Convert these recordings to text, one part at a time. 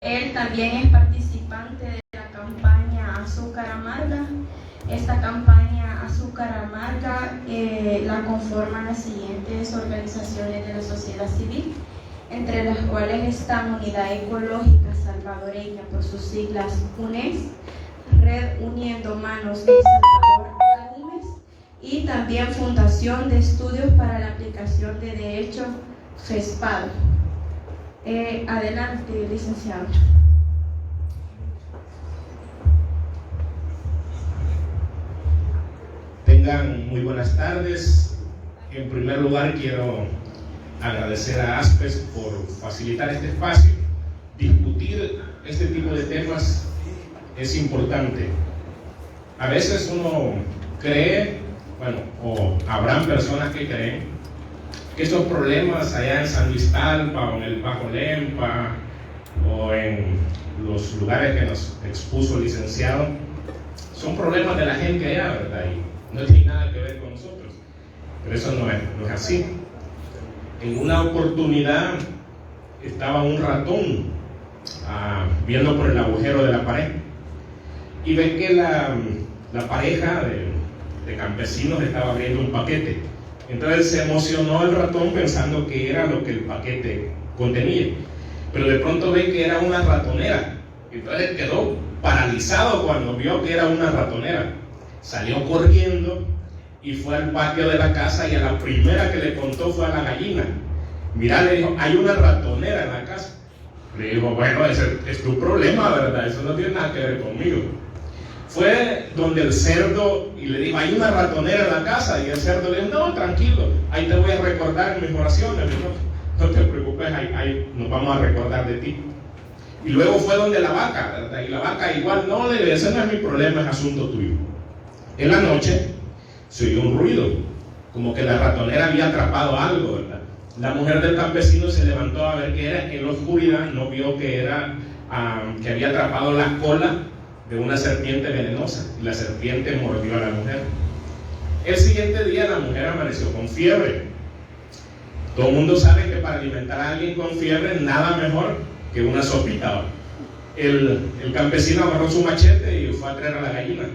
Él también es participante de la campaña Azúcar Amarga. Esta campaña Azúcar Amarga la conforman las siguientes organizaciones de la sociedad civil, entre las cuales están Unidad Ecológica Salvadoreña, por sus siglas UNES, Red Uniendo Manos en Salvador, ANIMES, y también Fundación de Estudios para la Aplicación de Derecho, FESPADO. Adelante, licenciado. Tengan muy buenas tardes. En primer lugar, quiero agradecer a ASPES por facilitar este espacio. Discutir este tipo de temas es importante. A veces uno cree, o habrán personas que creen, que estos problemas allá en San Luis Talpa o en el Bajo Lempa o en los lugares que nos expuso el licenciado son problemas de la gente allá, ¿verdad? Y no tiene nada que ver con nosotros. Pero eso no es así. En una oportunidad estaba un ratón viendo por el agujero de la pared y ve que la pareja de campesinos estaba abriendo un paquete. Entonces se emocionó el ratón pensando que era lo que el paquete contenía, pero de pronto ve que era una ratonera. Entonces quedó paralizado cuando vio que era una ratonera. Salió corriendo y fue al patio de la casa, y a la primera que le contó fue a la gallina. Mira, le dijo, hay una ratonera en la casa. Le dijo, bueno, ese es tu problema, ¿verdad? Eso no tiene nada que ver conmigo. Fue donde el cerdo y le dijo, hay una ratonera en la casa, y el cerdo le dijo, no, tranquilo, ahí te voy a recordar en mis oraciones, no te preocupes, ahí nos vamos a recordar de ti. Y luego fue donde la vaca, ¿verdad? Y la vaca igual, no, ese no es mi problema, es asunto tuyo. En la noche se oyó un ruido, como que la ratonera había atrapado algo, ¿verdad? La mujer del campesino se levantó a ver qué era. En la oscuridad no vio que era que había atrapado la cola de una serpiente venenosa, y la serpiente mordió a la mujer. El siguiente día la mujer amaneció con fiebre. Todo el mundo sabe que para alimentar a alguien con fiebre nada mejor que una sopita. El campesino agarró su machete y fue a traer a la gallina,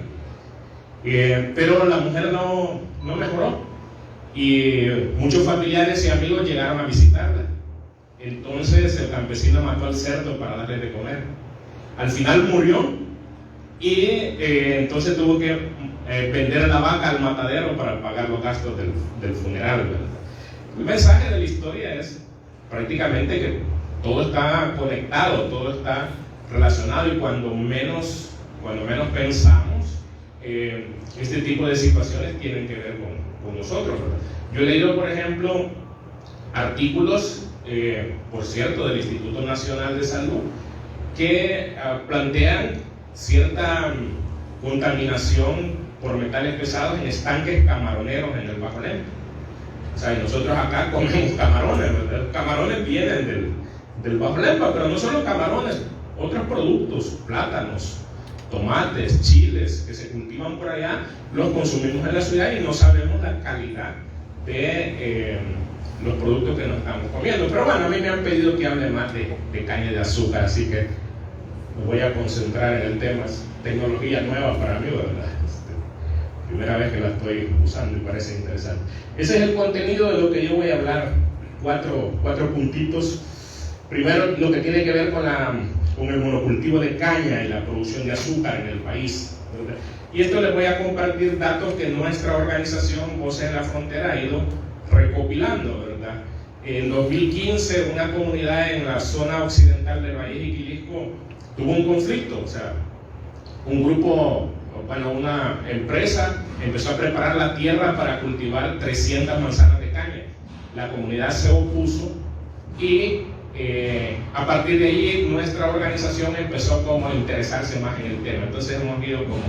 pero la mujer no mejoró, y muchos familiares y amigos llegaron a visitarla. Entonces el campesino mató al cerdo para darle de comer. Al final murió, y entonces tuvo que vender la vaca al matadero para pagar los gastos del funeral, ¿verdad? El mensaje de la historia es prácticamente que todo está conectado, todo está relacionado, y cuando menos pensamos, este tipo de situaciones tienen que ver con nosotros, ¿verdad? Yo he leído, por ejemplo, artículos, por cierto, del Instituto Nacional de Salud, que plantean cierta contaminación por metales pesados en estanques camaroneros en el Bajo Lempa. O sea, nosotros acá comemos camarones, ¿verdad? Los camarones vienen del Bajo Lempa, pero no solo camarones, otros productos, plátanos, tomates, chiles que se cultivan por allá, los consumimos en la ciudad y no sabemos la calidad de los productos que nos estamos comiendo. Pero bueno, a mí me han pedido que hable más de caña de azúcar, así que me voy a concentrar en el tema. Es tecnología nueva para mí, ¿verdad? Primera vez que la estoy usando y parece interesante. Ese es el contenido de lo que yo voy a hablar. Cuatro puntitos. Primero, lo que tiene que ver con el monocultivo de caña y la producción de azúcar en el país, ¿verdad? Y esto les voy a compartir datos que nuestra organización Voces en la Frontera ha ido recopilando, ¿verdad? En 2015, una comunidad en la zona occidental del Valle de Jiquilisco tuvo un conflicto. O sea, una empresa empezó a preparar la tierra para cultivar 300 manzanas de caña. La comunidad se opuso, y a partir de allí nuestra organización empezó como a interesarse más en el tema. Entonces hemos ido como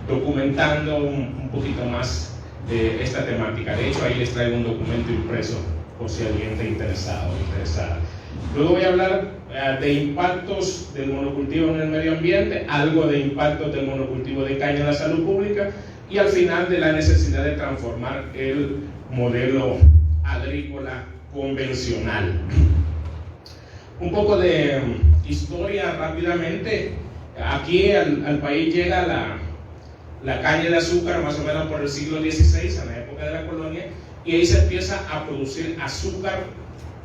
documentando un poquito más de esta temática. De hecho, ahí les traigo un documento impreso por si alguien está interesado o interesada. Luego voy a hablar de impactos del monocultivo en el medio ambiente, algo de impactos del monocultivo de caña en la salud pública, y al final de la necesidad de transformar el modelo agrícola convencional. Un poco de historia rápidamente. Aquí al país llega la caña de azúcar más o menos por el siglo XVI, en la época de la colonia, y ahí se empieza a producir azúcar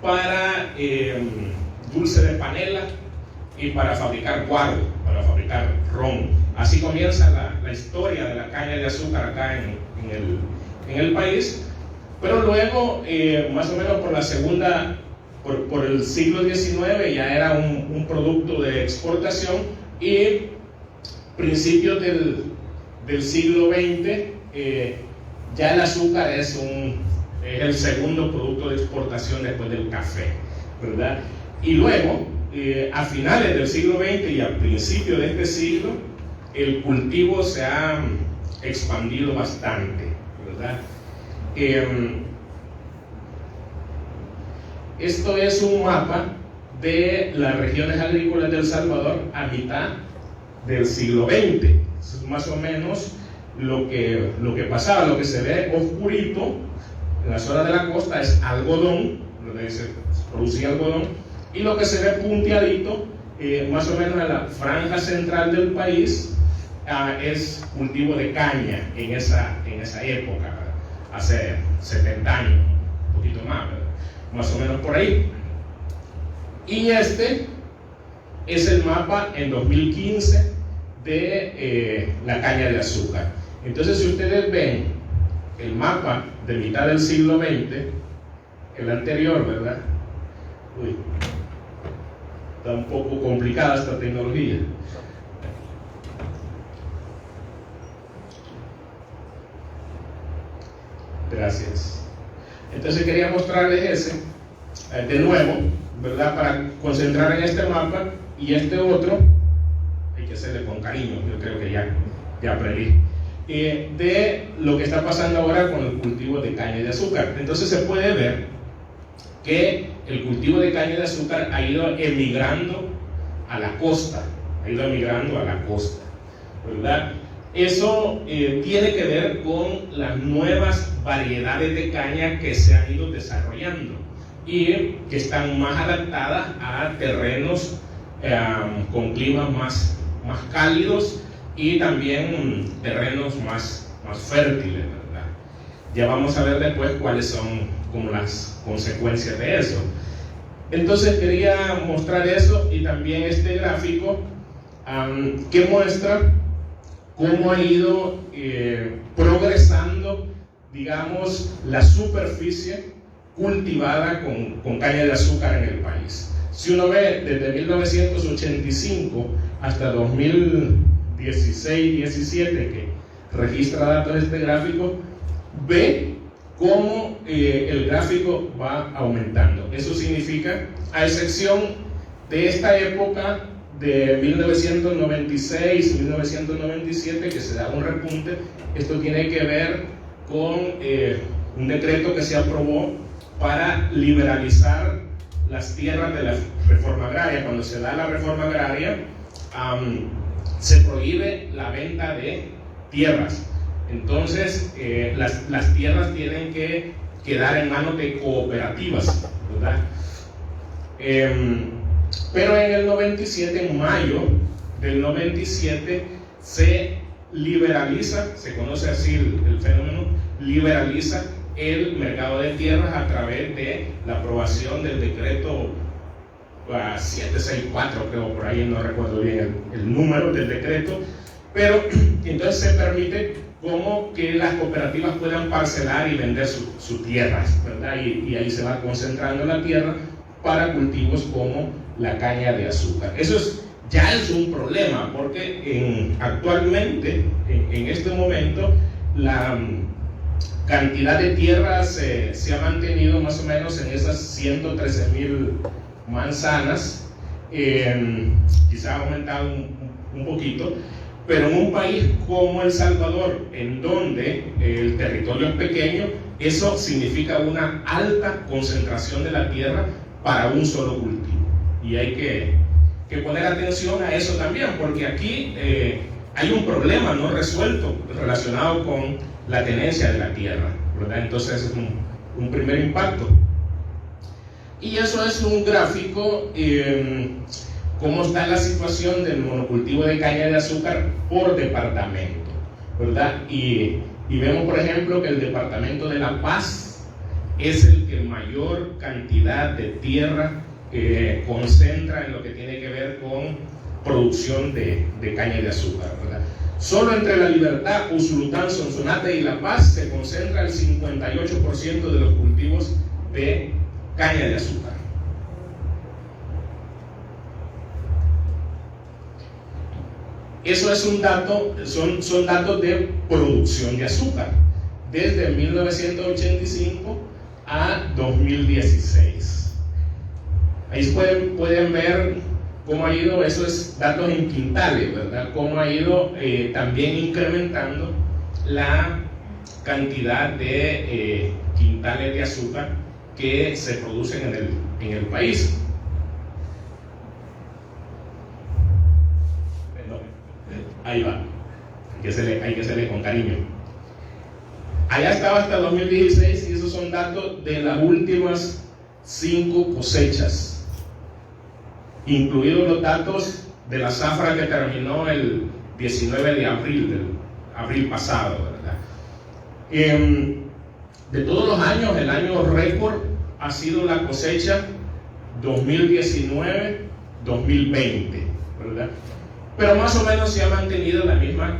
para dulce de panela y para fabricar guaro, para fabricar ron. Así comienza la historia de la caña de azúcar acá en el país. Pero luego, más o menos por el siglo XIX, ya era un producto de exportación, y principios del siglo XX, ya el azúcar es el segundo producto de exportación después del café, ¿verdad? Y luego, a finales del siglo XX y a principios de este siglo, el cultivo se ha expandido bastante, ¿verdad? Esto es un mapa de las regiones agrícolas de El Salvador a mitad del siglo XX. Eso es más o menos lo que pasaba. Lo que se ve oscurito en la zona de la costa es algodón, donde se producía algodón, y lo que se ve punteadito, más o menos en la franja central del país, es cultivo de caña en esa época, hace 70 años, un poquito más, ¿verdad? Más o menos por ahí. Y este es el mapa en 2015 de la caña de azúcar. Entonces, si ustedes ven el mapa de mitad del siglo XX, el anterior, ¿verdad? Uy, está un poco complicada esta tecnología. Gracias. Entonces quería mostrarles ese de nuevo, ¿verdad? Para concentrar en este mapa, y este otro hay que hacerle con cariño, yo creo que ya aprendí, de lo que está pasando ahora con el cultivo de caña de azúcar. Entonces se puede ver que el cultivo de caña de azúcar ha ido emigrando a la costa, ¿verdad? Eso tiene que ver con las nuevas variedades de caña que se han ido desarrollando y que están más adaptadas a terrenos con climas más cálidos y también terrenos más fértiles, ¿verdad? Ya vamos a ver después cuáles son como las consecuencias de eso. Entonces quería mostrar eso, y también este gráfico que muestra cómo ha ido progresando, digamos, la superficie cultivada con caña de azúcar en el país. Si uno ve desde 1985 hasta 2016-17, que registra datos de este gráfico, ve cómo el gráfico va aumentando. Eso significa, a excepción de esta época de 1996 1997, que se da un repunte. Esto tiene que ver con un decreto que se aprobó para liberalizar las tierras de la reforma agraria. Cuando se da la reforma agraria, se prohíbe la venta de tierras. Entonces las tierras tienen que quedar en manos de cooperativas, ¿verdad? Pero en el 97, en mayo del 97, se liberaliza, se conoce así el fenómeno, liberaliza el mercado de tierras a través de la aprobación del decreto 764, creo, por ahí no recuerdo bien el número del decreto, pero entonces se permite como que las cooperativas puedan parcelar y vender sus tierras, ¿verdad? Y ahí se va concentrando la tierra para cultivos como la caña de azúcar. Eso ya es un problema, porque actualmente, en este momento, la cantidad de tierras se ha mantenido más o menos en esas 113,000 manzanas, quizá ha aumentado un poquito, pero en un país como El Salvador, en donde el territorio es pequeño, eso significa una alta concentración de la tierra para un solo cultivo. Y hay que poner atención a eso también, porque aquí hay un problema no resuelto relacionado con la tenencia de la tierra, ¿verdad? Entonces es un primer impacto. Y eso es un gráfico cómo está la situación del monocultivo de caña de azúcar por departamento, ¿verdad? Y vemos, por ejemplo, que el departamento de La Paz es el que mayor cantidad de tierra concentra en lo que tiene que ver con producción de caña de azúcar, ¿verdad? Solo entre La Libertad, Usulután, Sonsonate y La Paz se concentra el 58% de los cultivos de caña de azúcar. Eso es un dato, son datos de producción de azúcar desde 1985 a 2016. Ahí pueden ver cómo ha ido, eso es datos en quintales, ¿verdad? Cómo ha ido también incrementando la cantidad de quintales de azúcar que se producen en el país. Ahí va, hay que hacerle con cariño. Allá estaba hasta 2016 y esos son datos de las últimas 5 cosechas, incluidos los datos de la zafra que terminó el 19 de abril, del abril pasado, ¿verdad? De todos los años, el año récord ha sido la cosecha 2019-2020, ¿verdad? Pero más o menos se ha mantenido la misma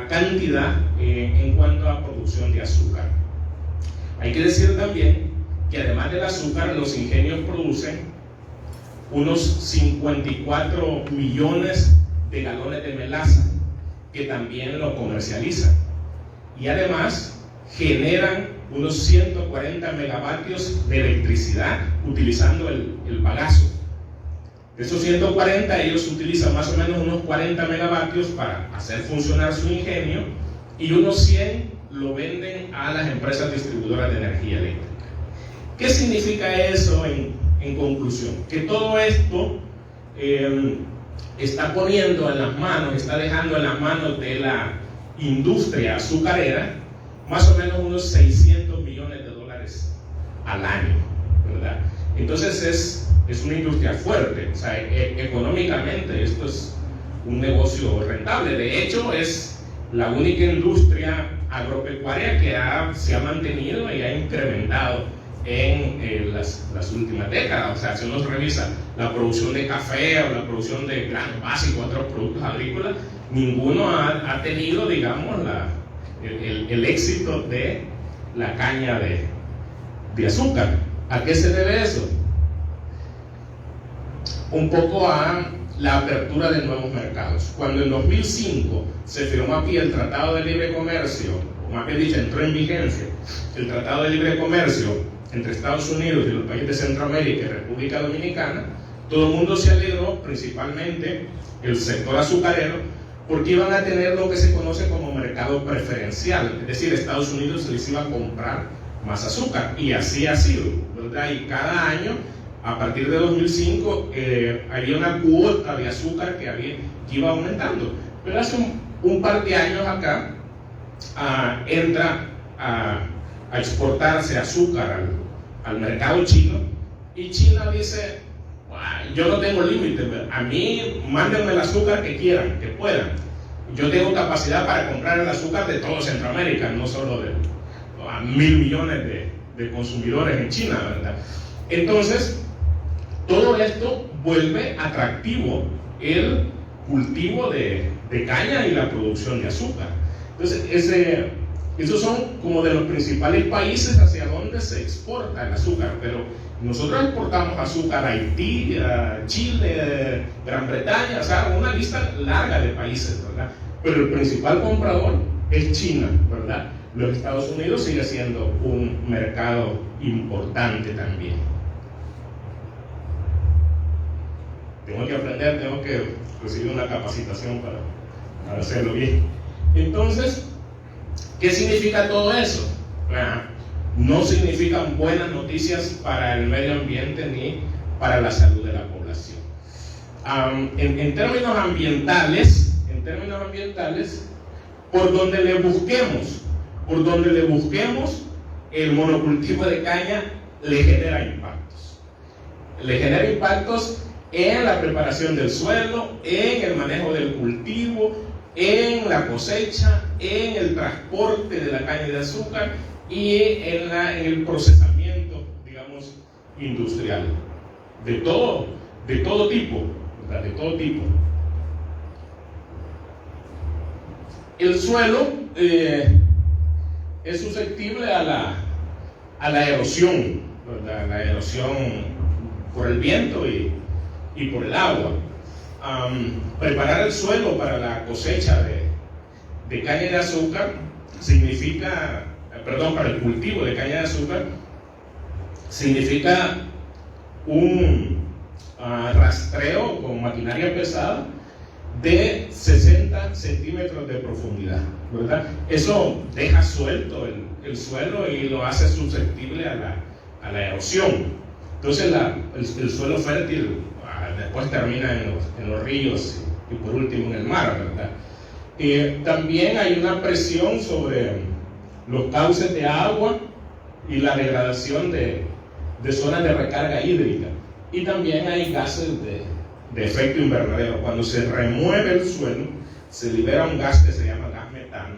cantidad en cuanto a producción de azúcar. Hay que decir también que además del azúcar, los ingenios producen unos 54 millones de galones de melaza, que también lo comercializan. Y además generan unos 140 megavatios de electricidad utilizando el bagazo. De esos 140, ellos utilizan más o menos unos 40 megavatios para hacer funcionar su ingenio, y unos 100 lo venden a las empresas distribuidoras de energía eléctrica. ¿Qué significa eso en conclusión? Que todo esto está poniendo en las manos, está dejando en las manos de la industria azucarera más o menos unos 600 millones de dólares al año, ¿verdad? Entonces es una industria fuerte, o sea, económicamente esto es un negocio rentable. De hecho, es la única industria agropecuaria que se ha mantenido y ha incrementado en las últimas décadas. O sea, si uno revisa la producción de café o la producción de granos básicos, otros productos agrícolas, ninguno ha tenido, digamos, el éxito de la caña de azúcar. ¿A qué se debe eso? Un poco a la apertura de nuevos mercados. Cuando en 2005 se firmó aquí el Tratado de Libre Comercio, o más bien dicho, entró en vigencia el Tratado de Libre Comercio entre Estados Unidos y los países de Centroamérica y República Dominicana, todo el mundo se alegró, principalmente el sector azucarero, porque iban a tener lo que se conoce como mercado preferencial, es decir, Estados Unidos se les iba a comprar más azúcar, y así ha sido, ¿verdad? Y cada año, a partir de 2005, había una cuota de azúcar que iba aumentando. Pero hace un par de años acá entra a exportarse azúcar al mercado chino, y China dice: yo no tengo límites, a mí mándenme el azúcar que quieran, que puedan. Yo tengo capacidad para comprar el azúcar de todo Centroamérica, no solo de 1.000 millones de consumidores en China, ¿verdad? Entonces, todo esto vuelve atractivo el cultivo de caña y la producción de azúcar. Entonces, esos son como de los principales países hacia donde se exporta el azúcar, pero nosotros exportamos azúcar a Haití, a Chile, Gran Bretaña, o sea, una lista larga de países, ¿verdad? Pero el principal comprador es China, ¿verdad? Los Estados Unidos sigue siendo un mercado importante también. Tengo que aprender, tengo que recibir una capacitación para hacerlo bien. Entonces, ¿qué significa todo eso? No significan buenas noticias para el medio ambiente ni para la salud de la población. En términos ambientales, por donde le busquemos, el monocultivo de caña le genera impactos. Le genera impactos en la preparación del suelo, en el manejo del cultivo, en la cosecha, en el transporte de la caña de azúcar y en el procesamiento, digamos, industrial. De todo tipo, ¿verdad? De todo tipo. El suelo es susceptible a la erosión, ¿verdad? La erosión por el viento y por el agua. Preparar el suelo para la cosecha de caña de azúcar significa, para el cultivo de caña de azúcar significa un rastreo con maquinaria pesada de 60 centímetros de profundidad, ¿verdad? Eso deja suelto el suelo y lo hace susceptible a la erosión. Entonces el suelo fértil después termina en los ríos y por último en el mar, ¿verdad? También hay una presión sobre los cauces de agua y la degradación de zonas de recarga hídrica. Y también hay gases de efecto invernadero. Cuando se remueve el suelo, se libera un gas que se llama gas metano,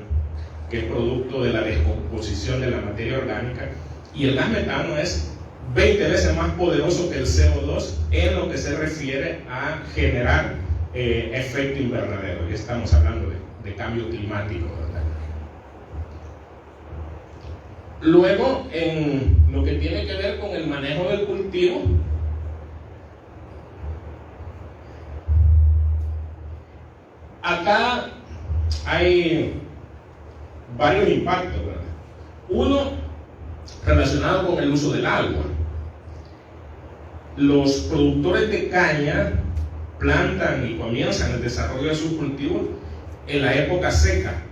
que es producto de la descomposición de la materia orgánica. Y el gas metano es 20 veces más poderoso que el CO2 en lo que se refiere a generar efecto invernadero. Y estamos hablando de cambio climático, ¿verdad? Luego, en lo que tiene que ver con el manejo del cultivo, acá hay varios impactos, ¿verdad? Uno, relacionado con el uso del agua. Los productores de caña plantan y comienzan el desarrollo de sus cultivos en la época seca,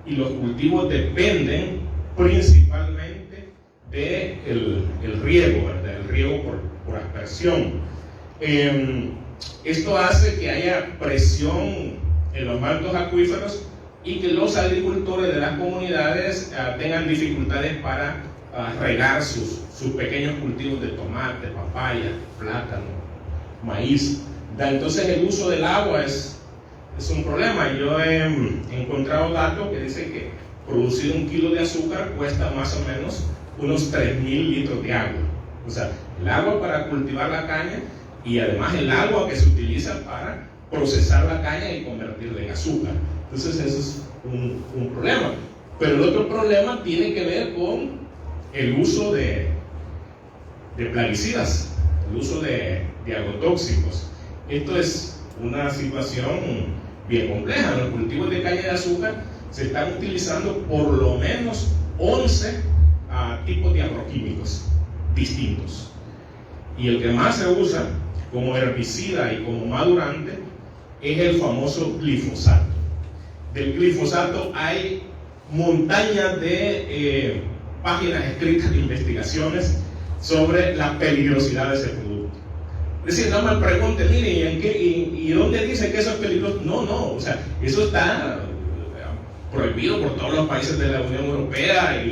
y los cultivos dependen principalmente del riego, ¿verdad? El riego por aspersión. Esto hace que haya presión en los mantos acuíferos y que los agricultores de las comunidades tengan dificultades para regar sus pequeños cultivos de tomate, papaya, plátano, maíz. Entonces el uso del agua es un problema. Yo he encontrado datos que dicen que producir 1 kilo de azúcar cuesta más o menos unos 3.000 litros de agua. O sea, el agua para cultivar la caña y además el agua que se utiliza para procesar la caña y convertirla en azúcar. Entonces eso es un problema. Pero el otro problema tiene que ver con el uso de plaguicidas, el uso de agrotóxicos. Esto es una situación bien compleja. En los cultivos de caña de azúcar se están utilizando por lo menos 11 tipos de agroquímicos distintos. Y el que más se usa como herbicida y como madurante es el famoso glifosato. Del glifosato hay montañas de páginas escritas de investigaciones sobre la peligrosidad de ese producto. Es decir, no me pregunte, mire, ¿y dónde dice que eso es peligroso? No, o sea, eso está prohibido por todos los países de la Unión Europea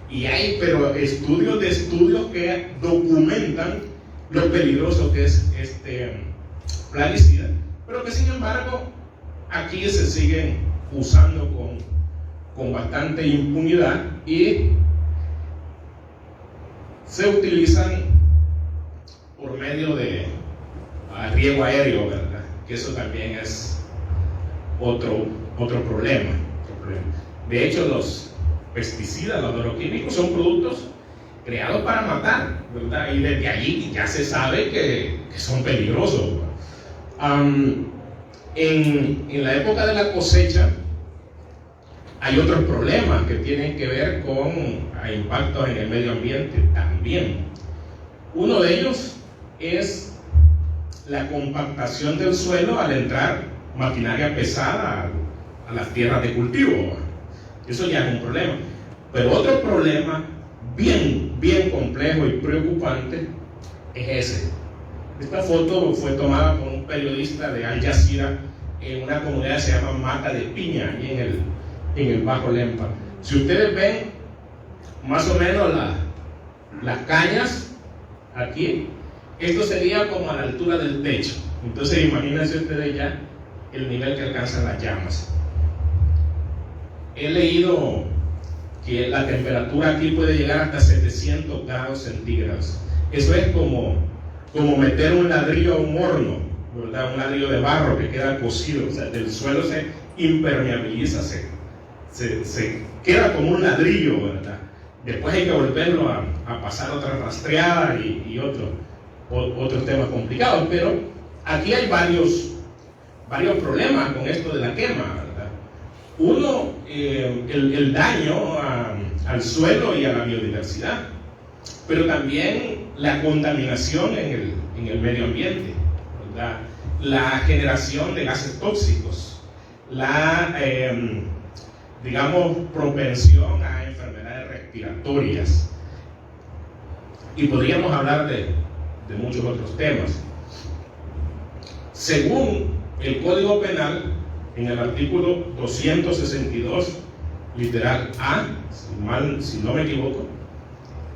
y hay, pero estudios que documentan lo peligroso que es este plaguicida, pero que sin embargo aquí se siguen usando con bastante impunidad y se utilizan por medio de riego aéreo, ¿verdad? Que eso también es otro problema. De hecho, los pesticidas, los agroquímicos son productos creados para matar, ¿verdad? Y desde allí ya se sabe que son peligrosos. En la época de la cosecha hay otros problemas que tienen que ver con impactos en el medio ambiente también. Uno de ellos es la compactación del suelo al entrar maquinaria pesada a las tierras de cultivo. Eso ya es un problema. Pero otro problema bien complejo y preocupante es ese. Esta foto fue tomada por un periodista de Al Jazeera en una comunidad que se llama Mata de Piña, ahí en el Bajo Lempa. Si ustedes ven más o menos las cañas aquí, Esto sería como a la altura del techo. Entonces imagínense ustedes ya el nivel que alcanzan las llamas. He leído que la temperatura aquí puede llegar hasta 700 grados centígrados. Eso es como meter un ladrillo a un horno, ¿verdad? Un ladrillo de barro que queda cocido, o sea, el suelo se impermeabiliza, se queda como un ladrillo, ¿verdad? Después hay que volverlo a pasar otra rastreada y otros temas complicados, pero aquí hay varios problemas con esto de la quema, ¿verdad? Uno, el daño al suelo y a la biodiversidad, pero también la contaminación en el medio ambiente, ¿verdad? La generación de gases tóxicos, la propensión a enfermedades respiratorias, y podríamos hablar de muchos otros temas. Según el Código Penal, en el artículo 262, literal A, si no me equivoco,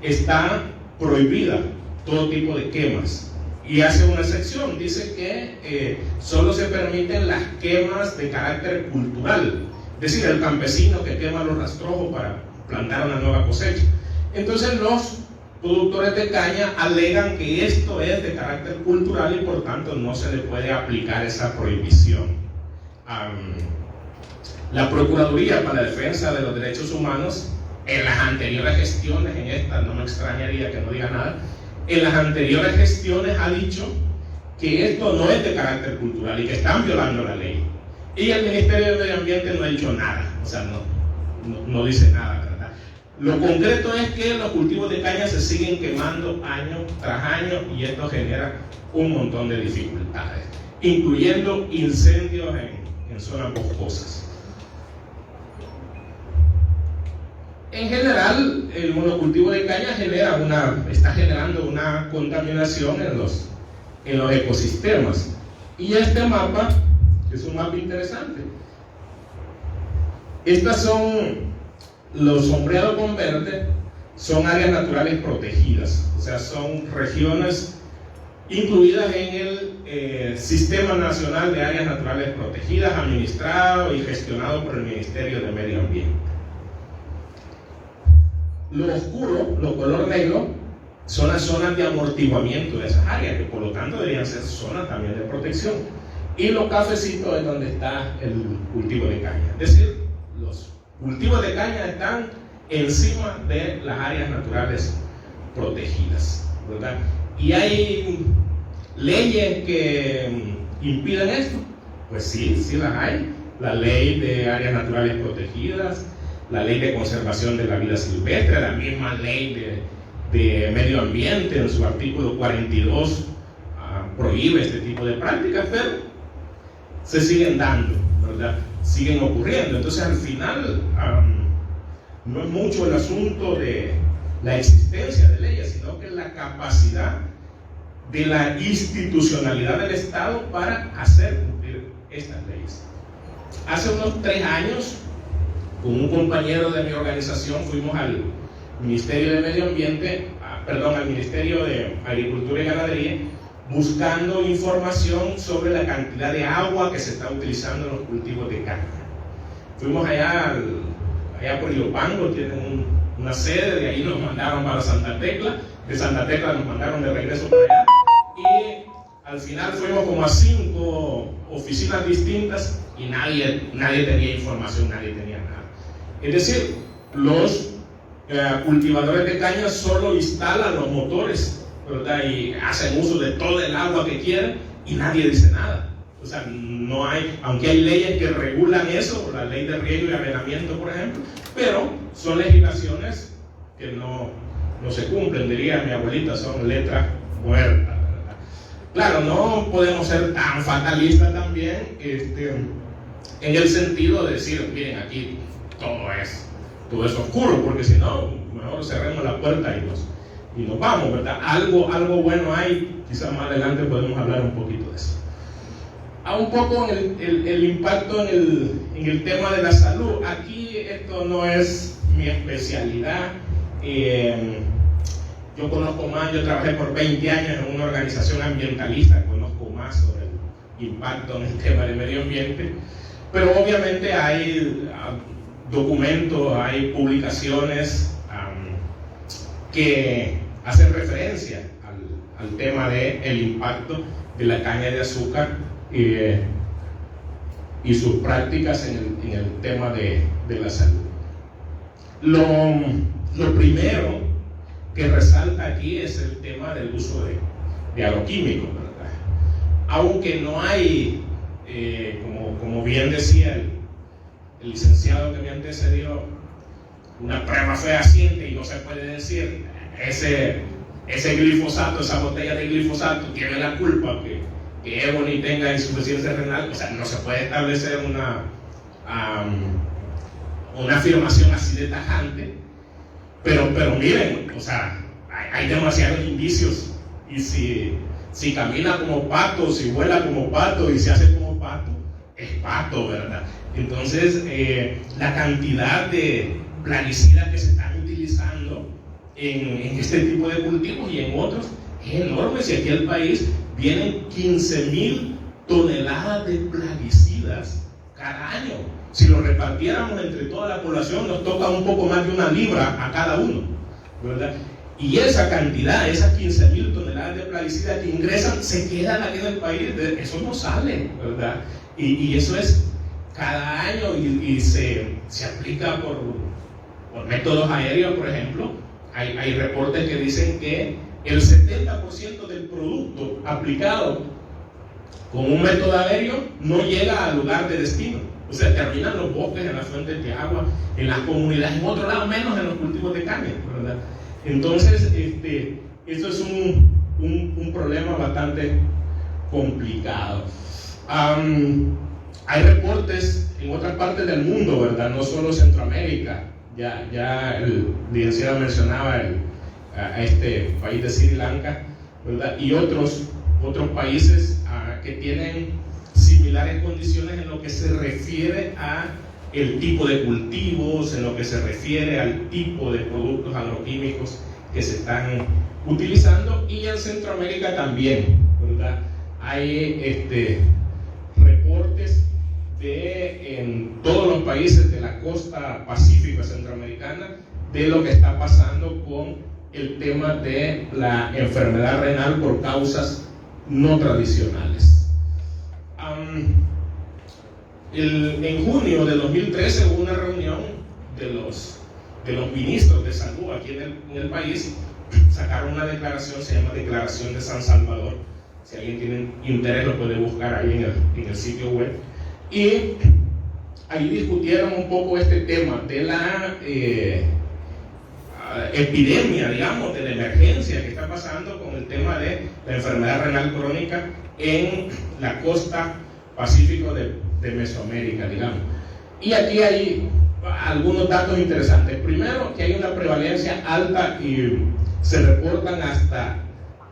está prohibida todo tipo de quemas, y hace una excepción, dice que solo se permiten las quemas de carácter cultural, es decir, el campesino que quema los rastrojos para plantar una nueva cosecha. Entonces los productores de caña alegan que esto es de carácter cultural y por tanto no se le puede aplicar esa prohibición. La Procuraduría para la Defensa de los Derechos Humanos, en las anteriores gestiones, en esta no me extrañaría que no diga nada, en las anteriores gestiones ha dicho que esto no es de carácter cultural y que están violando la ley. Y el Ministerio de Medio Ambiente no ha dicho nada, o sea, no dice nada, ¿verdad? Lo concreto es que los cultivos de caña se siguen quemando año tras año y esto genera un montón de dificultades, incluyendo incendios en zonas boscosas. En general, el monocultivo de caña está generando una contaminación en los ecosistemas. Y este mapa es un mapa interesante. Estas son los sombreados con verde, son áreas naturales protegidas, o sea, son regiones incluidas en el Sistema Nacional de Áreas Naturales Protegidas, administrado y gestionado por el Ministerio de Medio Ambiente. Lo oscuro, lo color negro, son las zonas de amortiguamiento de esas áreas, que por lo tanto deberían ser zonas también de protección. Y lo cafecito es donde está el cultivo de caña. Es decir, los cultivos de caña están encima de las áreas naturales protegidas, ¿verdad? Y hay leyes que impiden esto. Pues sí las hay. La ley de áreas naturales protegidas, la ley de conservación de la vida silvestre, la misma ley de medio ambiente en su artículo 42 prohíbe este tipo de prácticas, pero se siguen dando, ¿verdad? Siguen ocurriendo. Entonces al final no es mucho el asunto de la existencia de leyes, sino que la capacidad de la institucionalidad del Estado para hacer cumplir estas leyes. Hace unos 3 años, con un compañero de mi organización, fuimos al Ministerio de Medio Ambiente, al Ministerio de Agricultura y Ganadería, buscando información sobre la cantidad de agua que se está utilizando en los cultivos de caña. Fuimos allá por Iopango, tienen una sede, de ahí nos mandaron para Santa Tecla, de Santa Tecla nos mandaron de regreso para allá, y al final fuimos como a 5 oficinas distintas y nadie tenía información, nadie tenía nada. Es decir, los cultivadores de caña solo instalan los motores, ¿verdad? Y hacen uso de todo el agua que quieren y nadie dice nada. O sea, no hay, aunque hay leyes que regulan eso, la ley de riego y arenamiento, por ejemplo, pero son legislaciones que no se cumplen, diría mi abuelita, son letras muertas, ¿verdad? Claro, no podemos ser tan fatalistas también, en el sentido de decir, miren, aquí todo es oscuro, porque si no, mejor cerremos la puerta y nos vamos, ¿verdad? Algo bueno hay, quizás más adelante podemos hablar un poquito de eso. Un poco el impacto en el tema de la salud. Aquí esto no es mi especialidad. yo conozco más, yo trabajé por 20 años en una organización ambientalista, conozco más sobre el impacto en el tema del medio ambiente, pero obviamente hay documentos, hay publicaciones que hacen referencia al tema del impacto de la caña de azúcar y sus prácticas en el tema de la salud. Lo primero que resalta aquí es el tema del uso de agroquímicos, ¿verdad? Aunque no hay, como bien decía el licenciado que me antecedió, una prueba fehaciente, y no se puede decir ese glifosato, esa botella de glifosato tiene la culpa que Ebony tenga insuficiencia renal. O sea, no se puede establecer una afirmación así de tajante, pero miren, o sea, hay demasiados indicios, y si camina como pato, si vuela como pato y se hace como pato, es pato, ¿verdad? Entonces, la cantidad de plaguicidas que se están utilizando en este tipo de cultivos y en otros es enorme. Si aquí al país vienen 15,000 toneladas de plaguicidas cada año, si lo repartiéramos entre toda la población nos toca un poco más de 1 libra a cada uno, ¿verdad? Y esa cantidad, esas 15,000 toneladas de plaguicidas que ingresan, se quedan aquí en el país, eso no sale, ¿verdad? Y eso es cada año, y se aplica por métodos aéreos, por ejemplo. Hay reportes que dicen que el 70% del producto aplicado con un método aéreo no llega al lugar de destino. O sea, terminan los bosques, en las fuentes de agua, en las comunidades, en otro lado, menos en los cultivos de caña, ¿verdad? Entonces, eso es un problema bastante complicado. Hay reportes en otras partes del mundo, ¿verdad? No solo Centroamérica. Ya el licenciado mencionaba a este país de Sri Lanka, ¿verdad? Y otros países que tienen similares condiciones en lo que se refiere a el tipo de cultivos, en lo que se refiere al tipo de productos agroquímicos que se están utilizando, y en Centroamérica también, ¿verdad? Hay reportes en todos los países de la costa pacífica centroamericana de lo que está pasando con el tema de la enfermedad renal por causas no tradicionales. En junio de 2013 hubo una reunión de los ministros de salud aquí en el país. Sacaron una declaración, se llama Declaración de San Salvador. Si alguien tiene interés lo puede buscar ahí en el sitio web. Y ahí discutieron un poco este tema de la epidemia, digamos, de la emergencia que está pasando con el tema de la enfermedad renal crónica en la costa pacífico de Mesoamérica, digamos. Y aquí hay algunos datos interesantes. Primero, que hay una prevalencia alta, y se reportan hasta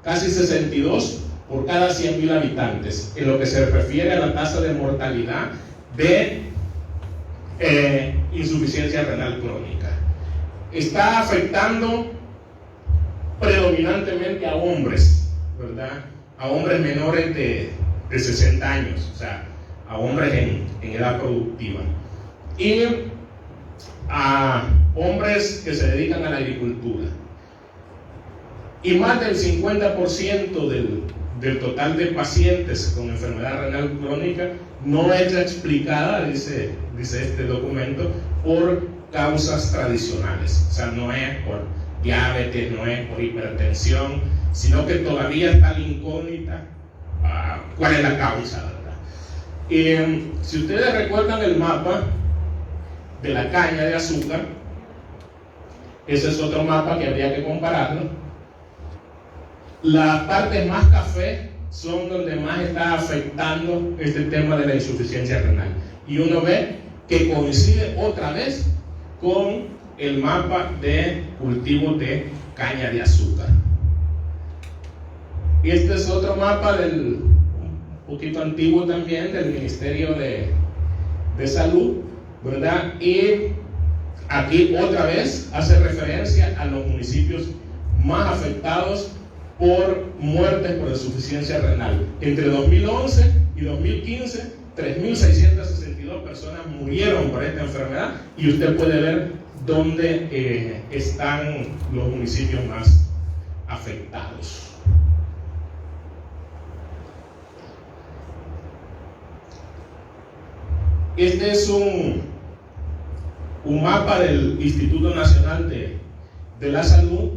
casi 62 por cada 100,000 habitantes en lo que se refiere a la tasa de mortalidad de insuficiencia renal crónica. Está afectando predominantemente a hombres, ¿verdad? A hombres menores de 60 años, o sea, a hombres en edad productiva, y a hombres que se dedican a la agricultura. Y más del 50% del total de pacientes con enfermedad renal crónica no es explicada, dice este documento, por causas tradicionales. O sea, no es por diabetes, no es por hipertensión, sino que todavía está la incógnita cuál es la causa, ¿verdad? Si ustedes recuerdan el mapa de la caña de azúcar, ese es otro mapa que habría que compararlo. Las partes más café son donde más está afectando este tema de la insuficiencia renal, y uno ve que coincide otra vez con el mapa de cultivo de caña de azúcar. Y este es otro mapa un poquito antiguo también, del Ministerio de Salud, ¿verdad? Y aquí otra vez hace referencia a los municipios más afectados por muertes por insuficiencia renal. Entre 2011 y 2015, 3.662 personas murieron por esta enfermedad, y usted puede ver dónde están los municipios más afectados. Este es un mapa del Instituto Nacional de la Salud,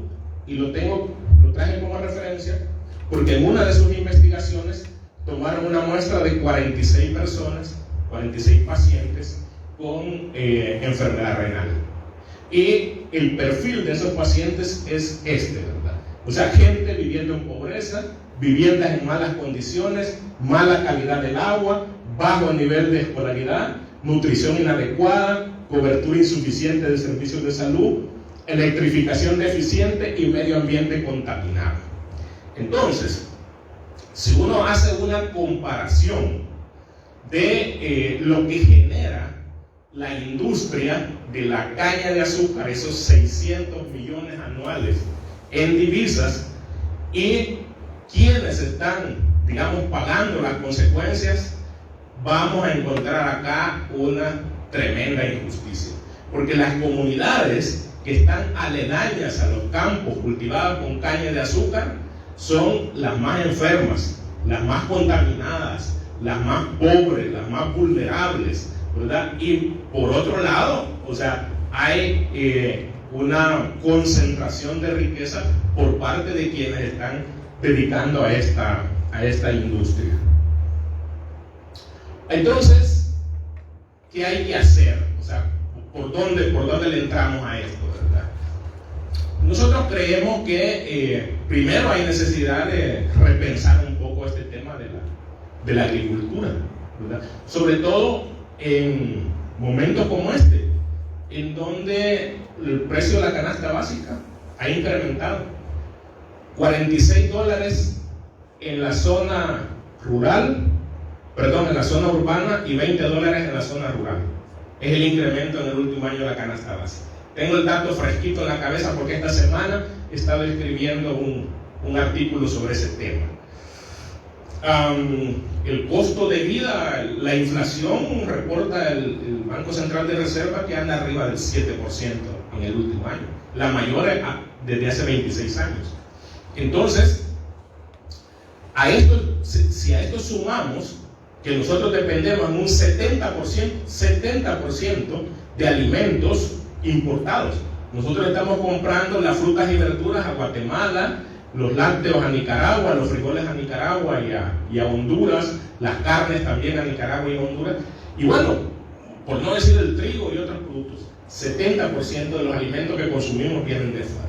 y lo traje como referencia porque en una de sus investigaciones tomaron una muestra de 46 personas, 46 pacientes con enfermedad renal. Y el perfil de esos pacientes es ¿verdad? O sea, gente viviendo en pobreza, viviendas en malas condiciones, mala calidad del agua, bajo nivel de escolaridad, nutrición inadecuada, cobertura insuficiente de servicios de salud, electrificación deficiente y medio ambiente contaminado. Entonces, si uno hace una comparación de lo que genera la industria de la caña de azúcar, esos 600 millones anuales en divisas, y quienes están, digamos, pagando las consecuencias, vamos a encontrar acá una tremenda injusticia, porque las comunidades que están aledañas a los campos cultivados con caña de azúcar son las más enfermas, las más contaminadas, las más pobres, las más vulnerables, ¿verdad? Y por otro lado, o sea, hay una concentración de riqueza por parte de quienes están dedicando a esta industria. Entonces, ¿qué hay que hacer? O sea, ¿por dónde le entramos a esto, verdad? Nosotros creemos que primero hay necesidad de repensar un poco este tema de la agricultura, ¿verdad? Sobre todo en momentos como este, en donde el precio de la canasta básica ha incrementado. $46 en la zona rural, en la zona urbana, y $20 en la zona rural. Es el incremento en el último año de la canasta básica. Tengo el dato fresquito en la cabeza porque esta semana he estado escribiendo un artículo sobre ese tema. El costo de vida, la inflación, reporta el Banco Central de Reserva que anda arriba del 7% en el último año, la mayor desde hace 26 años. Entonces, si a esto sumamos que nosotros dependemos en un 70% de alimentos importados. Nosotros estamos comprando las frutas y verduras a Guatemala, los lácteos a Nicaragua, los frijoles a Nicaragua y a Honduras, las carnes también a Nicaragua y a Honduras, y bueno, por no decir el trigo y otros productos, 70% de los alimentos que consumimos vienen de fuera.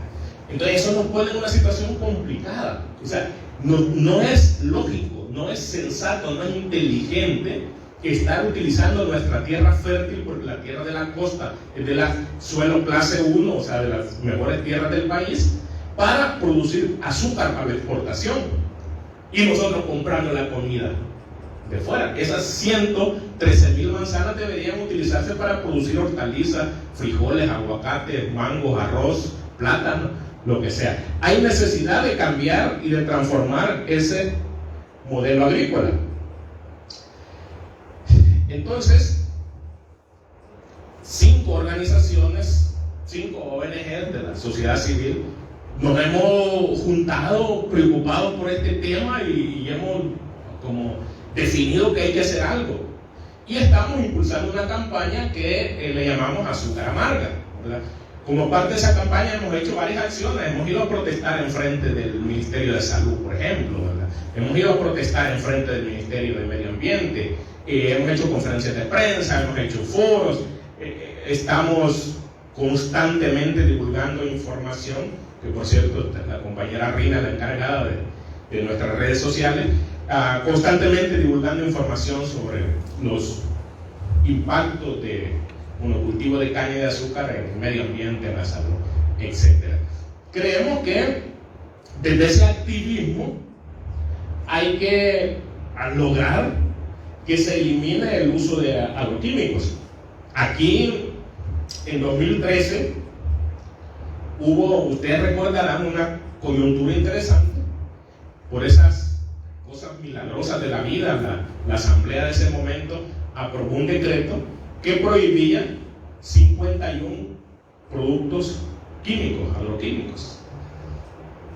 Entonces eso nos pone en una situación complicada. O sea, no es lógico, no es sensato, no es inteligente estar utilizando nuestra tierra fértil, porque la tierra de la costa es de la suelo clase 1, o sea, de las mejores tierras del país, para producir azúcar para la exportación, y nosotros comprando la comida de fuera. Esas 113,000 manzanas deberían utilizarse para producir hortalizas, frijoles, aguacates, mangos, arroz, plátano, lo que sea. Hay necesidad de cambiar y de transformar ese modelo agrícola. Entonces, 5 organizaciones, 5 ONG de la sociedad civil, nos hemos juntado preocupados por este tema y hemos como definido que hay que hacer algo. Y estamos impulsando una campaña que le llamamos Azúcar Amarga, ¿verdad? Como parte de esa campaña hemos hecho varias acciones. Hemos ido a protestar en frente del Ministerio de Salud, por ejemplo, ¿verdad? Hemos ido a protestar en frente del Ministerio de Medio Ambiente, hemos hecho conferencias de prensa, hemos hecho foros, estamos constantemente divulgando información, que por cierto la compañera Rina, la encargada de nuestras redes sociales, constantemente divulgando información sobre los impactos de monocultivo de caña de azúcar en el medio ambiente, en la salud, etc. Creemos que desde ese activismo hay que lograr que se elimine el uso de agroquímicos. Aquí en 2013 hubo, ustedes recordarán, una coyuntura interesante, por esas cosas milagrosas de la vida, la asamblea de ese momento aprobó un decreto que prohibía 51 productos químicos, agroquímicos.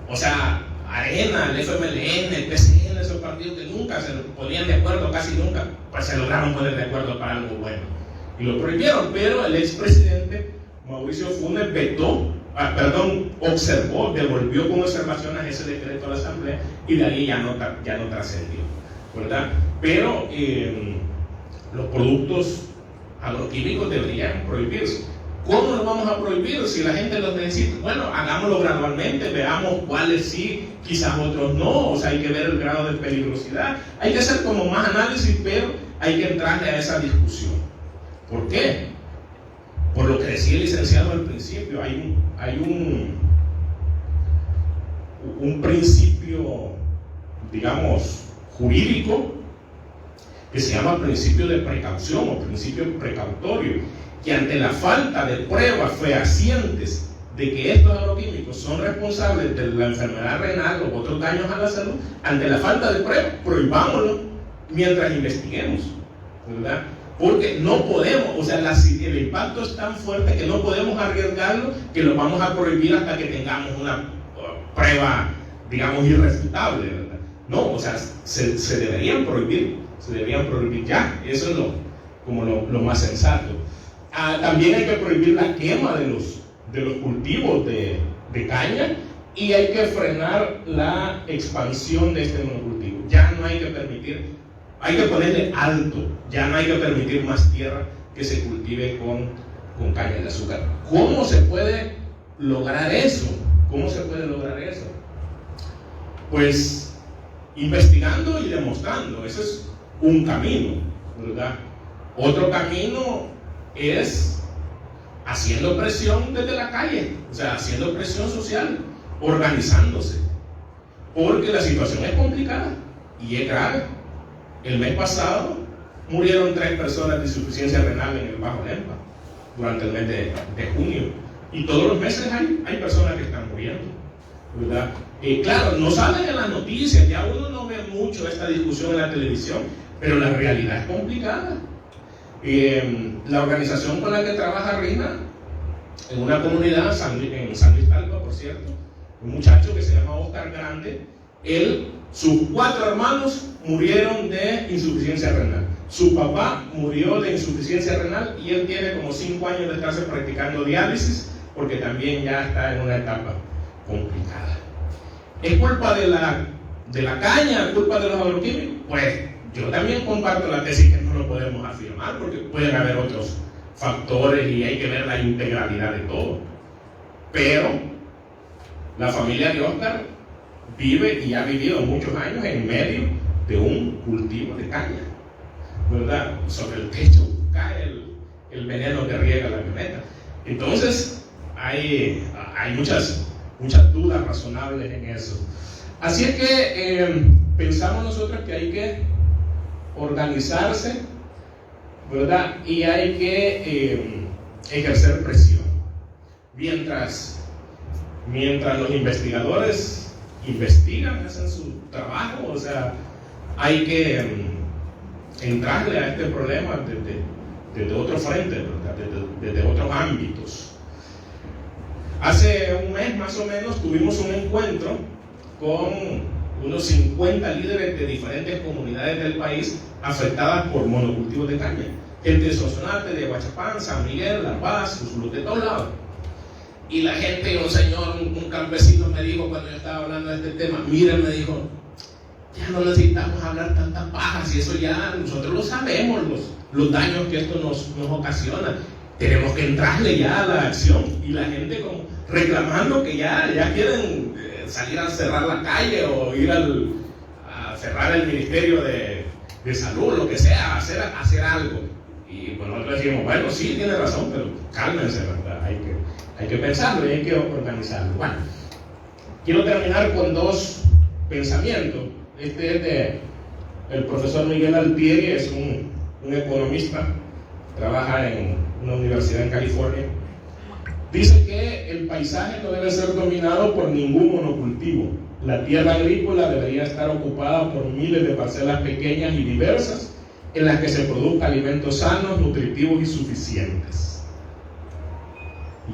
O sea, Arena, el FMLN, el PCN, esos partidos que nunca se ponían de acuerdo, casi nunca, pues se lograron poner de acuerdo para algo bueno. Y lo prohibieron, pero el expresidente Mauricio Funes observó, devolvió con observaciones ese decreto a la Asamblea y de ahí ya no trascendió, ¿verdad? Pero los productos agroquímicos deberían prohibirse. ¿Cómo los vamos a prohibir si la gente los necesita? Bueno, hagámoslo gradualmente, veamos cuáles sí, quizás otros no, o sea, hay que ver el grado de peligrosidad, hay que hacer como más análisis, pero hay que entrarle a esa discusión. ¿Por qué? Por lo que decía el licenciado al principio, hay un principio, digamos, jurídico que se llama principio de precaución o principio precautorio, que ante la falta de pruebas fehacientes de que estos agroquímicos son responsables de la enfermedad renal o otros daños a la salud, ante la falta de pruebas, prohibámoslo mientras investiguemos, ¿verdad? Porque no podemos, o sea, el impacto es tan fuerte que no podemos arriesgarlo, que lo vamos a prohibir hasta que tengamos una prueba, digamos, irrefutable, ¿verdad? No, o sea, se deberían prohibir ya, eso es lo más sensato. También hay que prohibir la quema de los cultivos de caña y hay que frenar la expansión de este monocultivo. Ya no hay que permitir, hay que ponerle alto, ya no hay que permitir más tierra que se cultive con caña de azúcar. ¿Cómo se puede lograr eso? Pues investigando y demostrando, ese es un camino, ¿verdad? Otro camino es haciendo presión desde la calle, o sea, haciendo presión social, organizándose, porque la situación es complicada y es grave. El mes pasado murieron 3 personas de insuficiencia renal en el Bajo Lempa durante el mes de junio, y todos los meses hay personas que están muriendo, ¿verdad? Claro, no salen en las noticias, ya uno no ve mucho esta discusión en la televisión, pero la realidad es complicada. La organización con la que trabaja Rina, en una comunidad en San Luis Talpa, por cierto, un muchacho que se llama Oscar Grande, sus 4 hermanos murieron de insuficiencia renal. Su papá murió de insuficiencia renal y él tiene como 5 años de estarse practicando diálisis porque también ya está en una etapa complicada. ¿Es culpa de la caña, culpa de los agroquímicos? Pues yo también comparto la tesis que no lo podemos afirmar porque pueden haber otros factores y hay que ver la integralidad de todo. Pero la familia de Oscar vive y ha vivido muchos años en medio de un cultivo de caña, ¿verdad? Sobre el techo cae el veneno que riega la avioneta. Entonces hay muchas dudas razonables en eso. Así es que pensamos nosotros que hay que organizarse, ¿verdad? Y hay que ejercer presión. Mientras los investigadores investigan, hacen su trabajo, o sea, hay que entrarle a este problema desde otro frente, ¿verdad? Desde otros ámbitos. Hace un mes más o menos tuvimos un encuentro con unos 50 líderes de diferentes comunidades del país afectadas por monocultivos de caña. Gente de Sonsonate, de Huachapán, San Miguel, La Paz, Susulú, de todos lados. Y la gente, un campesino me dijo cuando yo estaba hablando de este tema, mira, me dijo, ya no necesitamos hablar tantas pajas, y eso ya nosotros lo sabemos, los daños que esto nos ocasiona. Tenemos que entrarle ya a la acción. Y la gente como reclamando que ya quieren salir a cerrar la calle o ir a cerrar el Ministerio de Salud, lo que sea, hacer algo. Y pues nosotros decimos, bueno, sí, tiene razón, pero cálmense, ¿verdad? Hay que pensarlo y hay que organizarlo. Bueno, quiero terminar con 2 pensamientos. Este es del profesor Miguel Altieri, es un economista, trabaja en una universidad en California. Dice que el paisaje no debe ser dominado por ningún monocultivo. La tierra agrícola debería estar ocupada por miles de parcelas pequeñas y diversas en las que se produzcan alimentos sanos, nutritivos y suficientes.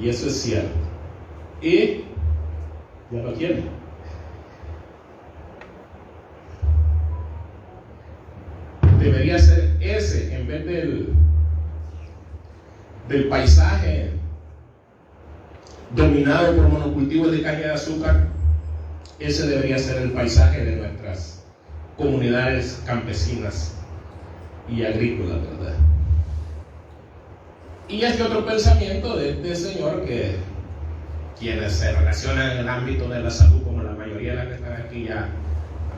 Y eso es cierto. Y ya lo quiere. Debería ser ese, en vez del paisaje dominado por monocultivos de caña de azúcar, ese debería ser el paisaje de nuestras comunidades campesinas y agrícolas, ¿verdad? Y este otro pensamiento de este señor, que quienes se relacionan en el ámbito de la salud, como la mayoría de las que están aquí, ya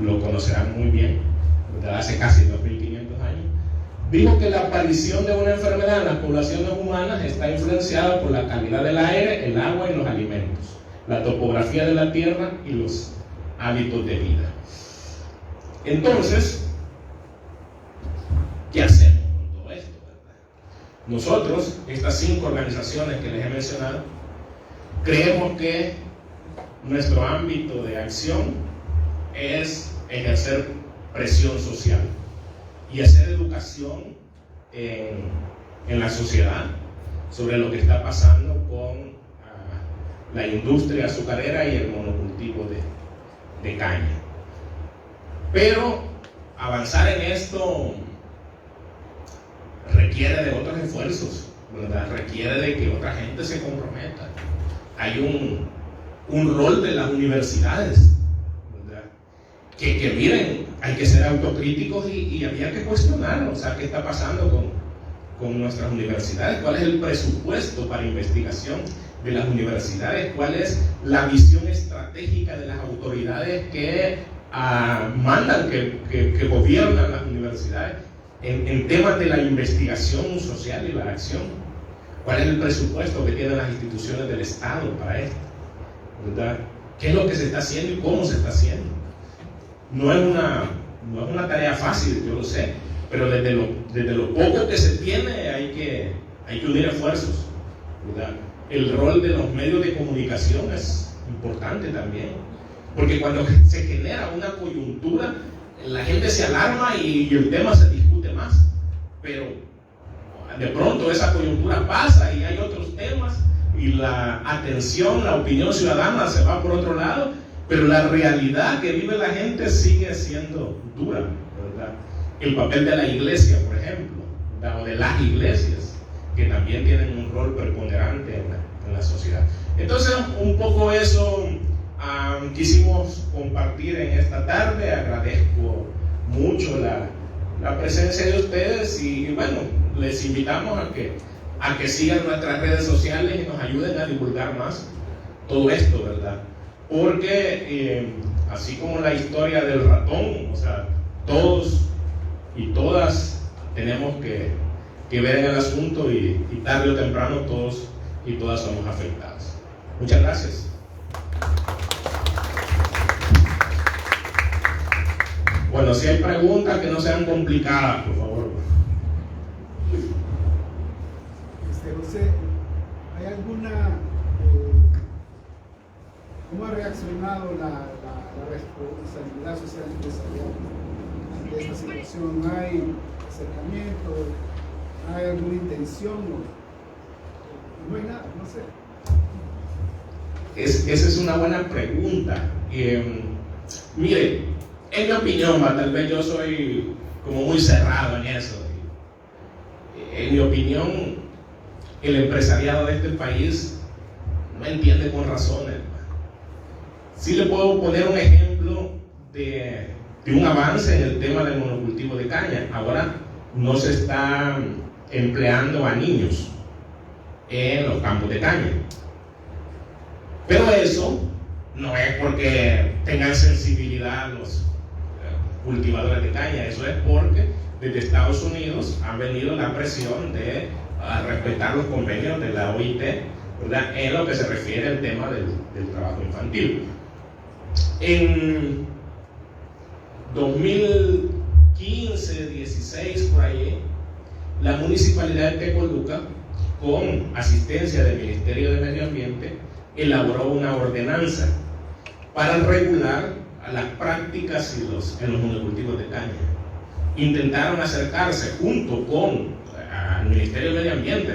lo conocerán muy bien, desde hace casi 2500 años, dijo que la aparición de una enfermedad en las poblaciones humanas está influenciada por la calidad del aire, el agua y los alimentos, la topografía de la tierra y los hábitos de vida. Entonces, ¿qué hacemos con todo esto, verdad? Nosotros, estas 5 organizaciones que les he mencionado, creemos que nuestro ámbito de acción es ejercer presión social y hacer educación en la sociedad sobre lo que está pasando con la industria azucarera y el monocultivo de caña. Pero avanzar en esto requiere de otros esfuerzos, ¿verdad? Requiere de que otra gente se comprometa. Hay un rol de las universidades, ¿verdad? Que miren, hay que ser autocríticos y había que cuestionar, o sea, qué está pasando con nuestras universidades, cuál es el presupuesto para investigación de las universidades, cuál es la visión estratégica de las autoridades que mandan, que gobiernan las universidades en temas de la investigación social y la acción. ¿Cuál es el presupuesto que tienen las instituciones del Estado para esto? ¿Verdad? ¿Qué es lo que se está haciendo y cómo se está haciendo? No es una tarea fácil, yo lo sé, pero desde lo poco que se tiene hay que unir esfuerzos, ¿verdad? El rol de los medios de comunicación es importante también, porque cuando se genera una coyuntura, la gente se alarma y el tema se discute más, pero de pronto esa coyuntura pasa y hay otros temas y la atención, la opinión ciudadana se va por otro lado, pero la realidad que vive la gente sigue siendo dura, ¿verdad? El papel de la iglesia, por ejemplo, ¿verdad? O de las iglesias, que también tienen un rol preponderante en la sociedad. Entonces, un poco eso quisimos compartir en esta tarde. Agradezco mucho la presencia de ustedes y bueno, les invitamos a que sigan nuestras redes sociales y nos ayuden a divulgar más todo esto, ¿verdad? Porque así como la historia del ratón, o sea, todos y todas tenemos que ver en el asunto y tarde o temprano todos y todas somos afectados. Muchas gracias. Bueno, si hay preguntas que no sean complicadas, por favor. José, ¿hay alguna... ¿cómo ha reaccionado la responsabilidad social empresarial ante esta situación? ¿Hay acercamiento? ¿Hay alguna intención? No hay nada, no sé. Esa es una buena pregunta. Mire, en mi opinión, tal vez yo soy como muy cerrado en eso. En mi opinión, el empresariado de este país no entiende con razones. Sí le puedo poner un ejemplo de un avance en el tema del monocultivo de caña. Ahora no se está empleando a niños en los campos de caña. Pero eso no es porque tengan sensibilidad los cultivadores de caña, eso es porque desde Estados Unidos ha venido la presión de respetar los convenios de la OIT, ¿verdad?, en lo que se refiere al tema del trabajo infantil. En 2015, 16, por ahí, la municipalidad de Tecoluca con asistencia del Ministerio de Medio Ambiente, elaboró una ordenanza para regular las prácticas en los monocultivos de caña. Intentaron acercarse junto con el Ministerio de Medio Ambiente,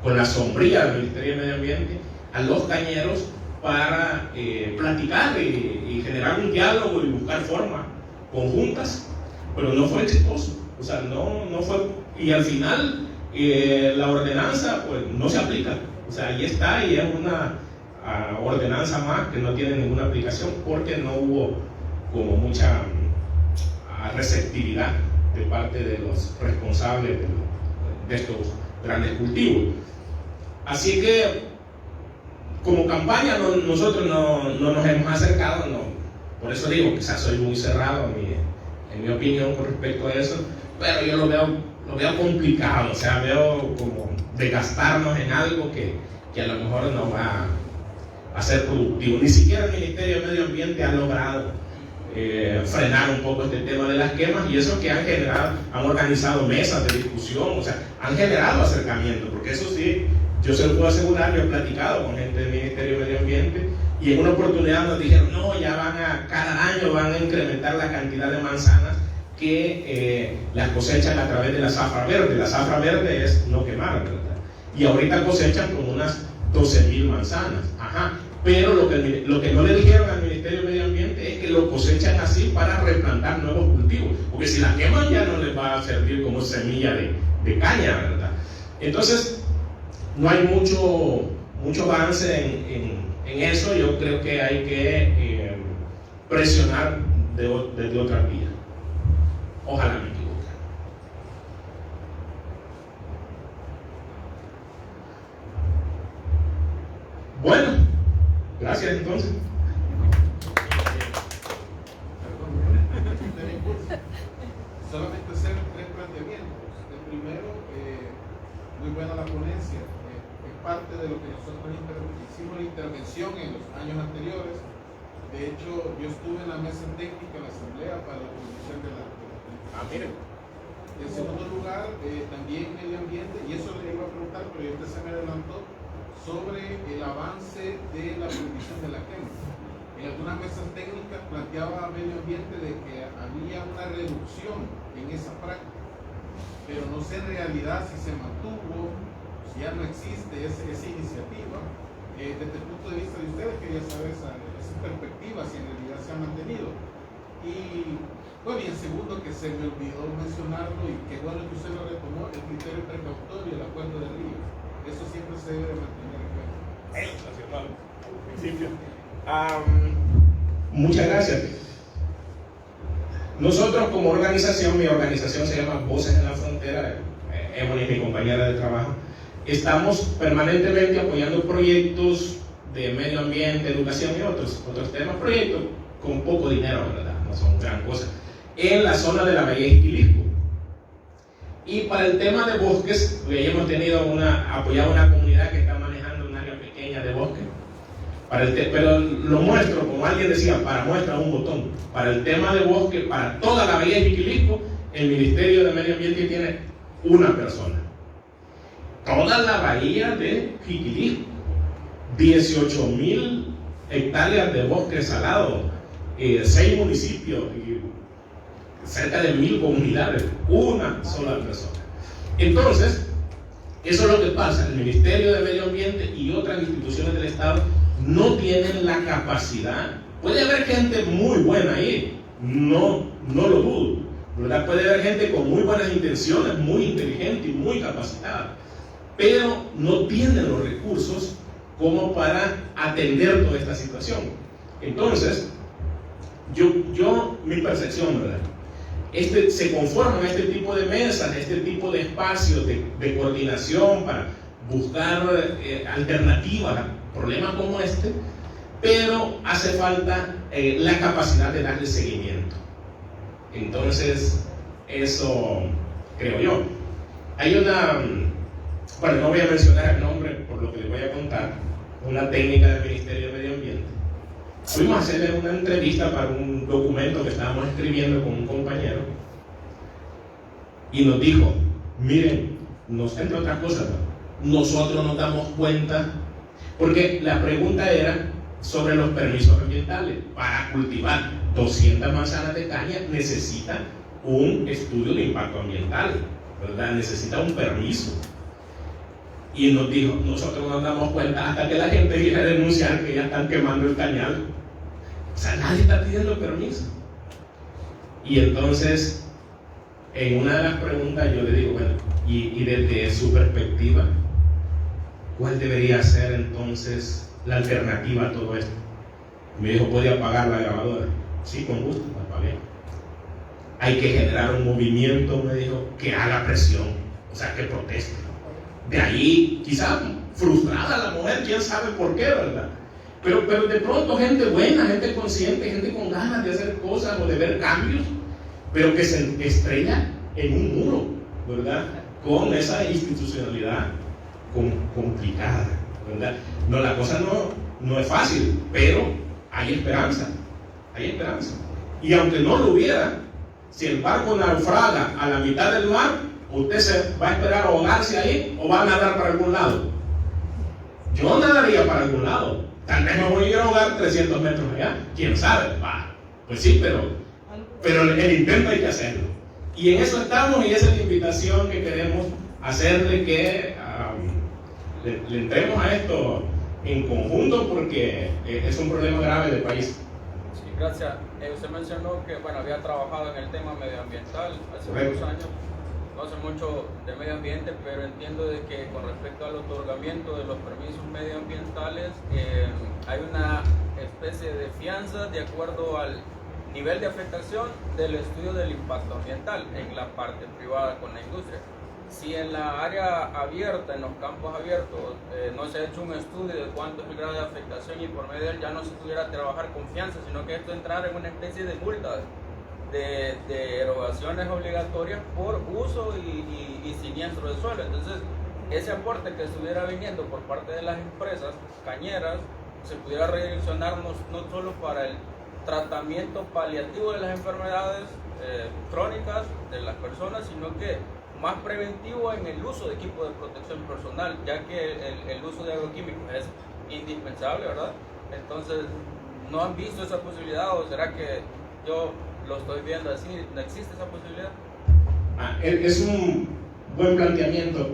con la sombrilla del Ministerio de Medio Ambiente, a los cañeros para platicar y generar un diálogo y buscar formas conjuntas, pero no fue exitoso. O sea, no fue, y al final la ordenanza pues no se aplica. O sea, ahí está, y es una ordenanza más que no tiene ninguna aplicación porque no hubo como mucha receptividad de parte de los responsables de estos grandes cultivos. Así que como campaña nosotros no nos hemos acercado, por eso digo, quizás soy muy cerrado en mi opinión con respecto a eso, pero yo lo veo complicado. O sea, veo como desgastarnos en algo que a lo mejor no va a ser productivo. Ni siquiera el Ministerio de Medio Ambiente ha logrado frenar un poco este tema de las quemas, y eso que han organizado mesas de discusión, o sea, han generado acercamiento, porque eso sí, yo se lo puedo asegurar. Yo he platicado con gente del Ministerio de Medio Ambiente y en una oportunidad nos dijeron, no, ya cada año van a incrementar la cantidad de manzanas que las cosechan a través de la zafra verde. La zafra verde es no quemar, ¿verdad? Y ahorita cosechan como unas 12,000 manzanas. Ajá. Pero lo que no le dijeron al Ministerio de Medio Ambiente es que lo cosechan así para replantar nuevos cultivos, porque si la queman ya no les va a servir como semilla de caña, ¿verdad? Entonces no hay mucho avance en eso. Yo creo que hay que presionar desde otra vía. Ojalá me equivoque. Bueno, gracias entonces. Solamente hacer 3 planteamientos. El primero, muy buena la ponencia. Es parte de lo que nosotros hicimos la intervención en los años anteriores. De hecho, yo estuve en la mesa técnica en la asamblea para la prohibición de la... Miren. En segundo lugar, también medio ambiente, y eso le iba a preguntar, pero usted se me adelantó, sobre el avance de la prohibición de la quema. En algunas mesas técnicas planteaba medio ambiente de que había una reducción en esa práctica, pero no sé en realidad si se mantuvo, si ya no existe esa iniciativa. Desde el punto de vista de ustedes, quería saber esa perspectiva, si en realidad se ha mantenido. Y bueno, y en segundo, que se me olvidó mencionarlo, y qué bueno que usted lo retomó, el criterio precautorio, el acuerdo de Río. Eso siempre se debe mantener en cuenta. Principio. Muchas gracias. Nosotros como organización, mi organización se llama Voces en la Frontera, Emily es mi compañera de trabajo, estamos permanentemente apoyando proyectos de medio ambiente, educación y otros temas, proyectos con poco dinero, ¿verdad? No son gran cosa, en la zona de la Bahía de Jiquilisco. Y para el tema de bosques, hemos apoyado una comunidad que está manejando un área pequeña de bosque. Pero lo muestro, como alguien decía, para muestra un botón. Para el tema de bosque, para toda la Bahía de Jiquilisco, el Ministerio de Medio Ambiente tiene una persona. Toda la Bahía de Jiquilisco, 18,000 hectáreas de bosque salado, 6 municipios y cerca de 1,000 comunidades, una sola persona. Entonces, eso es lo que pasa. El Ministerio de Medio Ambiente y otras instituciones del Estado no tienen la capacidad. Puede haber gente muy buena ahí, no lo dudo, ¿verdad? Puede haber gente con muy buenas intenciones, muy inteligente y muy capacitada, pero no tienen los recursos como para atender toda esta situación. Entonces, mi percepción, ¿verdad? Se conforman este tipo de mesas, este tipo de espacios de coordinación para buscar alternativas a problemas como este, pero hace falta la capacidad de darle seguimiento. Entonces, eso creo yo. Hay bueno, no voy a mencionar el nombre por lo que les voy a contar, una técnica del Ministerio de Medio Ambiente. Fuimos a hacerle una entrevista para un documento que estábamos escribiendo con un compañero y nos dijo, miren, entre otras cosas, nosotros nos damos cuenta, porque la pregunta era sobre los permisos ambientales. Para cultivar 200 manzanas de caña necesita un estudio de impacto ambiental, ¿verdad? Necesita un permiso. Y nos dijo, nosotros nos damos cuenta hasta que la gente viene a denunciar que ya están quemando el cañal. O sea, nadie está pidiendo permiso. Y entonces, en una de las preguntas yo le digo, bueno, y desde su perspectiva, ¿cuál debería ser entonces la alternativa a todo esto? Me dijo, ¿puede apagar la grabadora? Sí, con gusto, la apagué. Hay que generar un movimiento, me dijo, que haga presión, o sea, que proteste. De ahí, quizás frustrada la mujer, quién sabe por qué, ¿verdad? Pero de pronto gente buena, gente consciente, gente con ganas de hacer cosas o de ver cambios, pero que se estrella en un muro, ¿verdad? Con esa institucionalidad complicada, ¿verdad? No, la cosa no es fácil, pero hay esperanza, hay esperanza. Y aunque no lo hubiera, si el barco naufraga a la mitad del mar, ¿usted se va a esperar a ahogarse ahí o va a nadar para algún lado? Yo nadaría para algún lado. Tal vez me voy a ir a ahogar 300 metros allá. ¿Quién sabe? Pues sí, pero el intento hay que hacerlo. Y en eso estamos, y esa es la invitación que queremos hacerle, que le entremos a esto en conjunto, porque es un problema grave del país. Sí, gracias. Usted mencionó que había trabajado en el tema medioambiental hace unos años. No sé mucho de medio ambiente, pero entiendo de que con respecto al otorgamiento de los permisos medioambientales hay una especie de fianza de acuerdo al nivel de afectación del estudio del impacto ambiental en la parte privada con la industria. Si en la área abierta, en los campos abiertos, no se ha hecho un estudio de cuánto es el grado de afectación y por medio de él ya no se pudiera trabajar con fianza, sino que esto entrara en una especie de multas, de erogaciones obligatorias por uso y siniestro de suelo. Entonces, ese aporte que estuviera viniendo por parte de las empresas cañeras se pudiera redireccionar no solo para el tratamiento paliativo de las enfermedades crónicas de las personas, sino que más preventivo en el uso de equipo de protección personal, ya que el uso de agroquímicos es indispensable, ¿verdad? Entonces, ¿no han visto esa posibilidad o será que yo lo estoy viendo así? ¿No existe esa posibilidad? Es un buen planteamiento.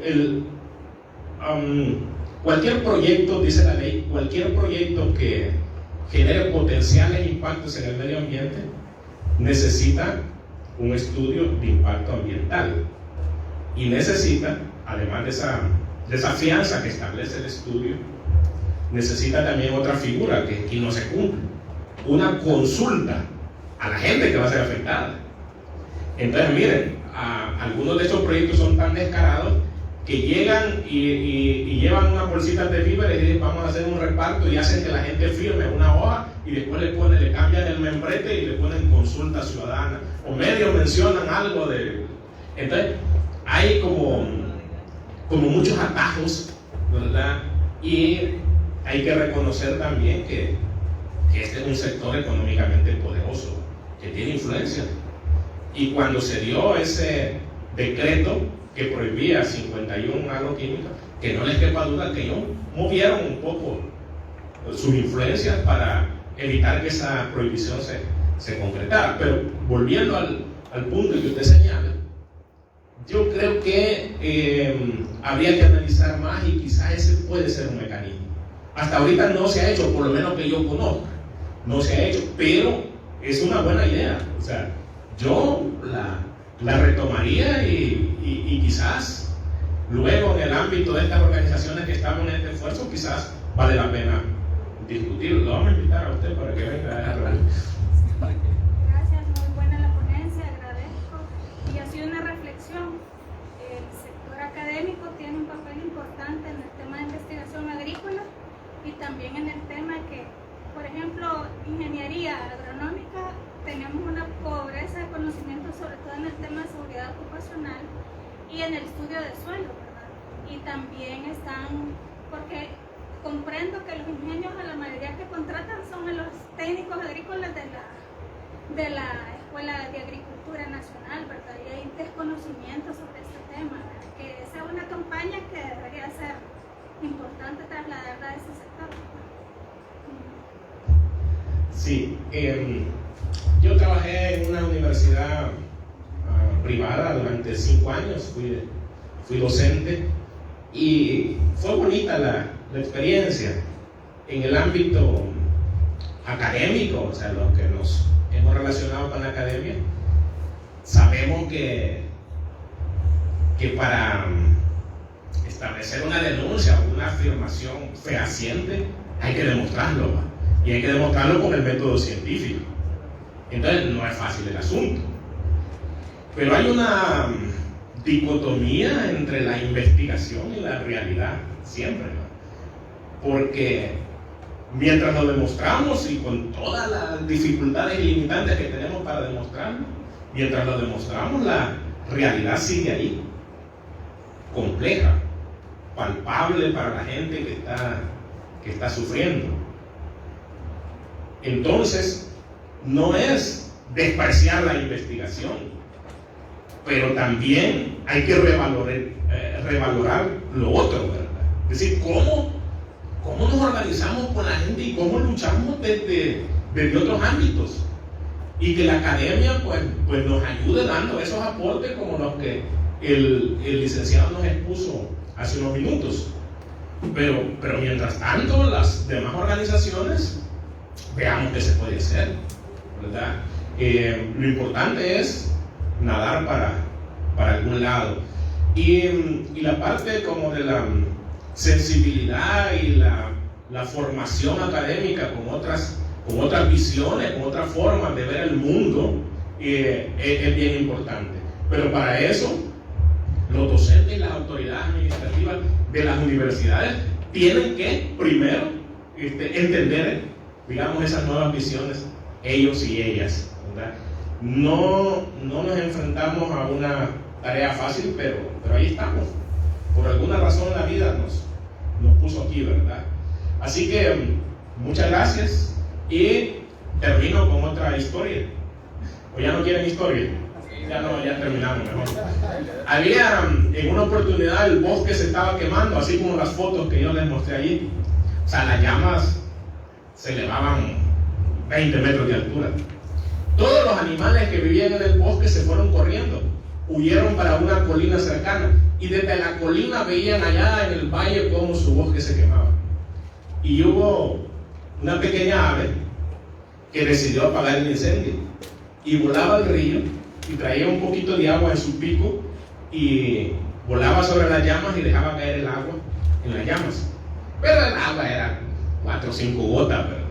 Cualquier proyecto, dice la ley, cualquier proyecto que genere potenciales impactos en el medio ambiente necesita un estudio de impacto ambiental y necesita, además de esa fianza que establece el estudio, necesita también otra figura que aquí no se cumple: una consulta a la gente que va a ser afectada. Entonces, miren, algunos de estos proyectos son tan descarados que llegan y llevan unas bolsitas de víveres y dicen, vamos a hacer un reparto, y hacen que la gente firme una hoja y después le cambian el membrete y le ponen consulta ciudadana, o medio mencionan algo de... Entonces, hay como muchos atajos, ¿verdad? Y hay que reconocer también que este es un sector económicamente poderoso, que tiene influencia. Y cuando se dio ese decreto que prohibía 51 agroquímicos, que no les quepa duda que ellos movieron un poco sus influencias para evitar que esa prohibición se concretara. Pero volviendo al punto que usted señala, yo creo que habría que analizar más, y quizás ese puede ser un mecanismo. Hasta ahorita no se ha hecho, por lo menos que yo conozca, no se ha hecho, pero es una buena idea. O sea, yo la retomaría y quizás luego en el ámbito de estas organizaciones que estamos en este esfuerzo, quizás vale la pena discutirlo. Lo vamos a invitar a usted para que venga a la reunión. Gracias, muy buena la ponencia, agradezco. Y ha sido una reflexión. El sector académico tiene un papel importante en el tema de investigación agrícola y también en el tema que, por ejemplo, ingeniería agronómica, tenemos una pobreza de conocimiento, sobre todo en el tema de seguridad ocupacional y en el estudio de suelo, ¿verdad? Y también están, porque comprendo que los ingenios, a la mayoría que contratan son los técnicos agrícolas de la Escuela de Agricultura Nacional, ¿verdad? Y hay desconocimiento sobre este tema, ¿verdad? Que esa es una campaña que debería ser importante trasladarla a ese sector. Sí, yo trabajé en una universidad privada durante 5 años, fui docente y fue bonita la experiencia en el ámbito académico, o sea, los que nos hemos relacionado con la academia, sabemos que para establecer una denuncia o una afirmación fehaciente hay que demostrarlo, ¿va? Y hay que demostrarlo con el método científico. Entonces no es fácil el asunto. Pero hay una dicotomía entre la investigación y la realidad, siempre, ¿no? Porque mientras lo demostramos y con todas las dificultades y limitantes que tenemos para demostrarlo, mientras lo demostramos, la realidad sigue ahí, compleja, palpable para la gente que está sufriendo. Entonces, no es despreciar la investigación, pero también hay que revalorar lo otro, ¿verdad? Es decir, ¿cómo nos organizamos con la gente y cómo luchamos desde otros ámbitos? Y que la academia pues nos ayude dando esos aportes como los que el licenciado nos expuso hace unos minutos. Pero mientras tanto, las demás organizaciones, veamos qué se puede hacer, ¿verdad? Lo importante es nadar para algún lado. Y la parte como de la sensibilidad y la formación académica con otras visiones, con otras formas de ver el mundo, es bien importante. Pero para eso, los docentes y las autoridades administrativas de las universidades tienen que primero entender, digamos, esas nuevas visiones, ellos y ellas, ¿verdad? No nos enfrentamos a una tarea fácil, pero ahí estamos. Por alguna razón la vida nos puso aquí, ¿verdad? Así que muchas gracias y termino con otra historia. ¿O ya no quieren historia? Ya terminamos mejor. Había en una oportunidad el bosque se estaba quemando, así como las fotos que yo les mostré allí. O sea, las llamas se elevaban 20 metros de altura. Todos los animales que vivían en el bosque se fueron corriendo, huyeron para una colina cercana y desde la colina veían allá en el valle cómo su bosque se quemaba. Y hubo una pequeña ave que decidió apagar el incendio y volaba al río y traía un poquito de agua en su pico y volaba sobre las llamas y dejaba caer el agua en las llamas. Pero el agua era 4 o 5 gotas, ¿verdad?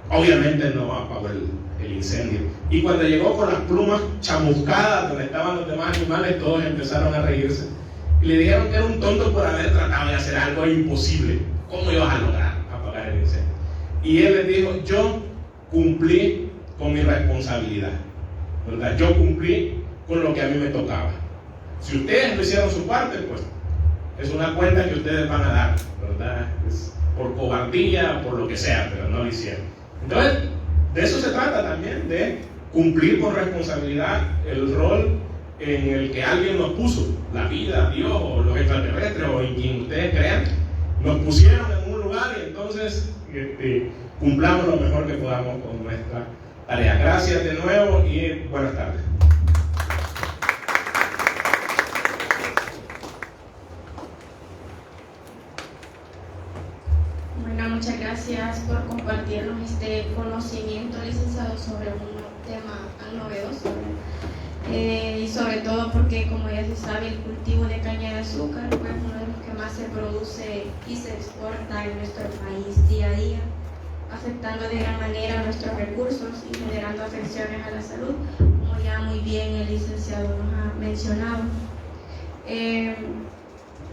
Obviamente no apagó el incendio. Y cuando llegó con las plumas chamuscadas donde estaban los demás animales, todos empezaron a reírse y le dijeron que era un tonto por haber tratado de hacer algo imposible. ¿Cómo ibas a lograr apagar el incendio? Y él les dijo: yo cumplí con mi responsabilidad, ¿verdad? Yo cumplí con lo que a mí me tocaba. Si ustedes no hicieron su parte, pues es una cuenta que ustedes van a dar, ¿verdad? Es por cobardía, por lo que sea, pero no lo hicieron. Entonces, de eso se trata también, de cumplir con responsabilidad el rol en el que alguien nos puso, la vida, Dios o los extraterrestres o en quien ustedes crean, nos pusieron en un lugar y entonces cumplamos lo mejor que podamos con nuestra tarea. Gracias de nuevo y buenas tardes. Bueno, muchas gracias por compartirnos este conocimiento, licenciado, sobre un tema tan novedoso, y sobre todo porque, como ya se sabe, el cultivo de caña de azúcar pues, es uno de los que más se produce y se exporta en nuestro país día a día, afectando de gran manera nuestros recursos y generando afecciones a la salud, como ya muy bien el licenciado nos ha mencionado.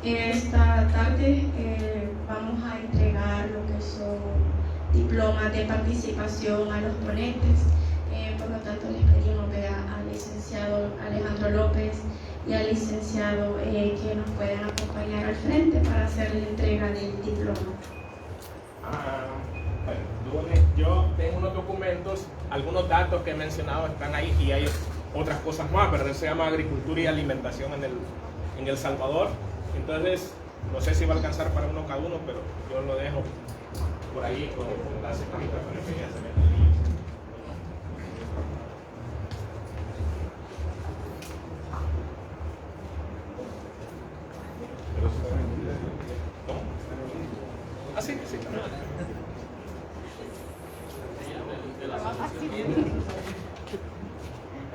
Esta tarde vamos a entregar lo que son diplomas de participación a los ponentes. Por lo tanto, les pedimos al licenciado Alejandro López y al licenciado que nos puedan acompañar al frente para hacer la entrega del diploma. Bueno, yo tengo unos documentos, algunos datos que he mencionado están ahí y hay otras cosas más, pero se llama Agricultura y Alimentación en El Salvador. Entonces, No sé si va a alcanzar para uno cada uno, pero yo lo dejo por ahí con la señorita para que ella se meta. ¿Cómo? Ah, sí, sí.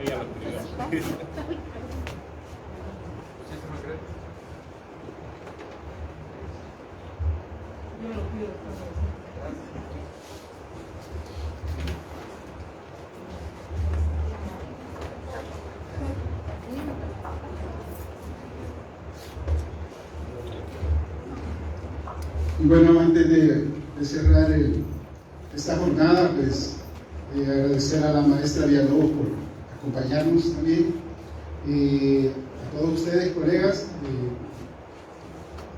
Ella lo escribió. Y bueno, antes de cerrar esta jornada, pues agradecer a la maestra Villalobos por acompañarnos también, a todos ustedes, colegas,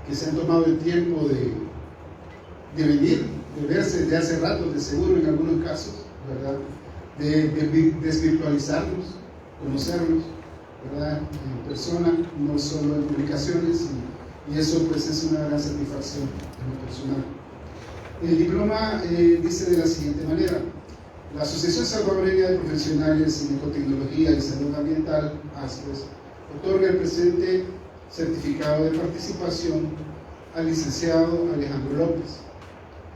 que se han tomado el tiempo de venir, de verse desde hace rato, de seguro en algunos casos, ¿verdad? De desvirtualizarnos, conocernos, ¿verdad? En persona, no solo en publicaciones, y eso pues es una gran satisfacción en lo personal. El diploma dice de la siguiente manera: la Asociación Salvadoreña de Profesionales en Ecotecnología y Salud Ambiental, ASPES, otorga el presente certificado de participación al licenciado Alejandro López,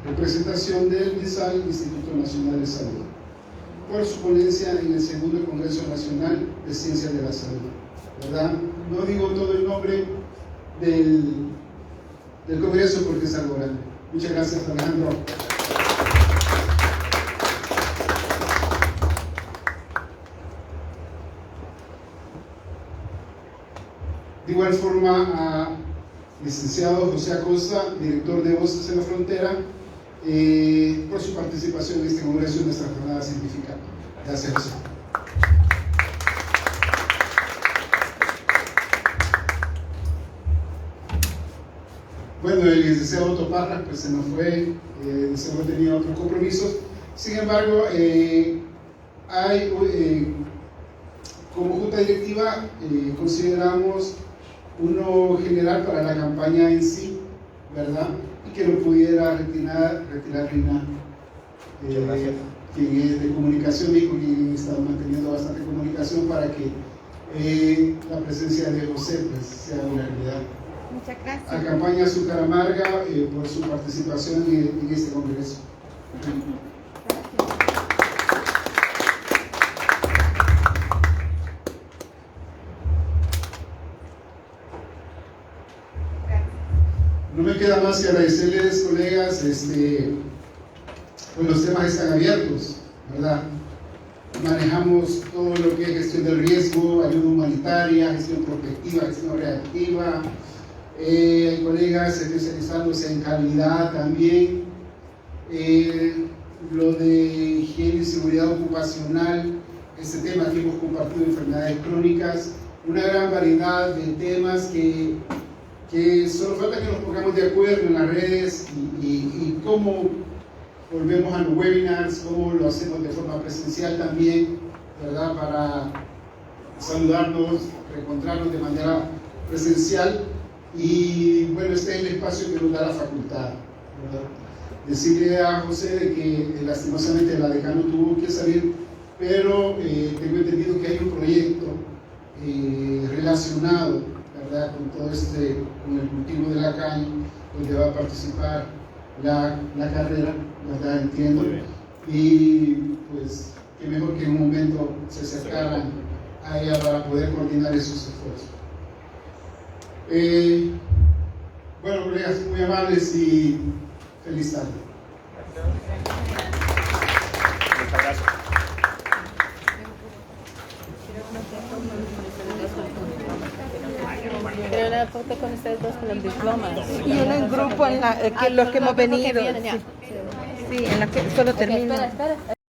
representación del MISAL, Instituto Nacional de Salud, por su ponencia en el segundo Congreso Nacional de Ciencias de la Salud. ¿Verdad? No digo todo el nombre del Congreso porque es algo grande. Muchas gracias, Alejandro. De igual forma, a licenciado José Acosta, director de Voces en la Frontera, por su participación en este congreso y en nuestra jornada científica. Gracias, José. Bueno, el licenciado Otto Parra pues se nos fue, seguro tenía otros compromisos. Sin embargo, como junta directiva consideramos uno general para la campaña en sí, ¿verdad? Y que lo pudiera retirar Rina, quien es de comunicación y con quien estamos manteniendo bastante comunicación para que la presencia de José pues, sea una realidad. Muchas gracias. A campaña Azúcar Amarga por su participación en este congreso. No me queda más que agradecerles, colegas, pues los temas están abiertos, ¿verdad? Manejamos todo lo que es gestión del riesgo, ayuda humanitaria, gestión prospectiva, gestión reactiva. Hay colegas especializándose en calidad también. Lo de higiene y seguridad ocupacional, este tema que hemos compartido, enfermedades crónicas, una gran variedad de temas que solo falta que nos pongamos de acuerdo en las redes y cómo volvemos a los webinars, cómo lo hacemos de forma presencial también, ¿verdad? Para saludarnos, reencontrarnos de manera presencial. Y bueno, este es el espacio que nos da la facultad, ¿verdad? Decirle a José de que lastimosamente la decano tuvo que salir, pero tengo entendido que hay un proyecto relacionado, ¿verdad? Con todo con el cultivo de la caña, donde va a participar la carrera, ¿verdad? Entiendo. Y pues, qué mejor que en un momento se acercaran a ella para poder coordinar esos esfuerzos. Bueno, colegas, muy amables y feliz tarde. Muchas gracias. Quiero una foto con ustedes dos con los diplomas. Y en grupo, los que hemos venido. Sí, en la que solo termino. Espera.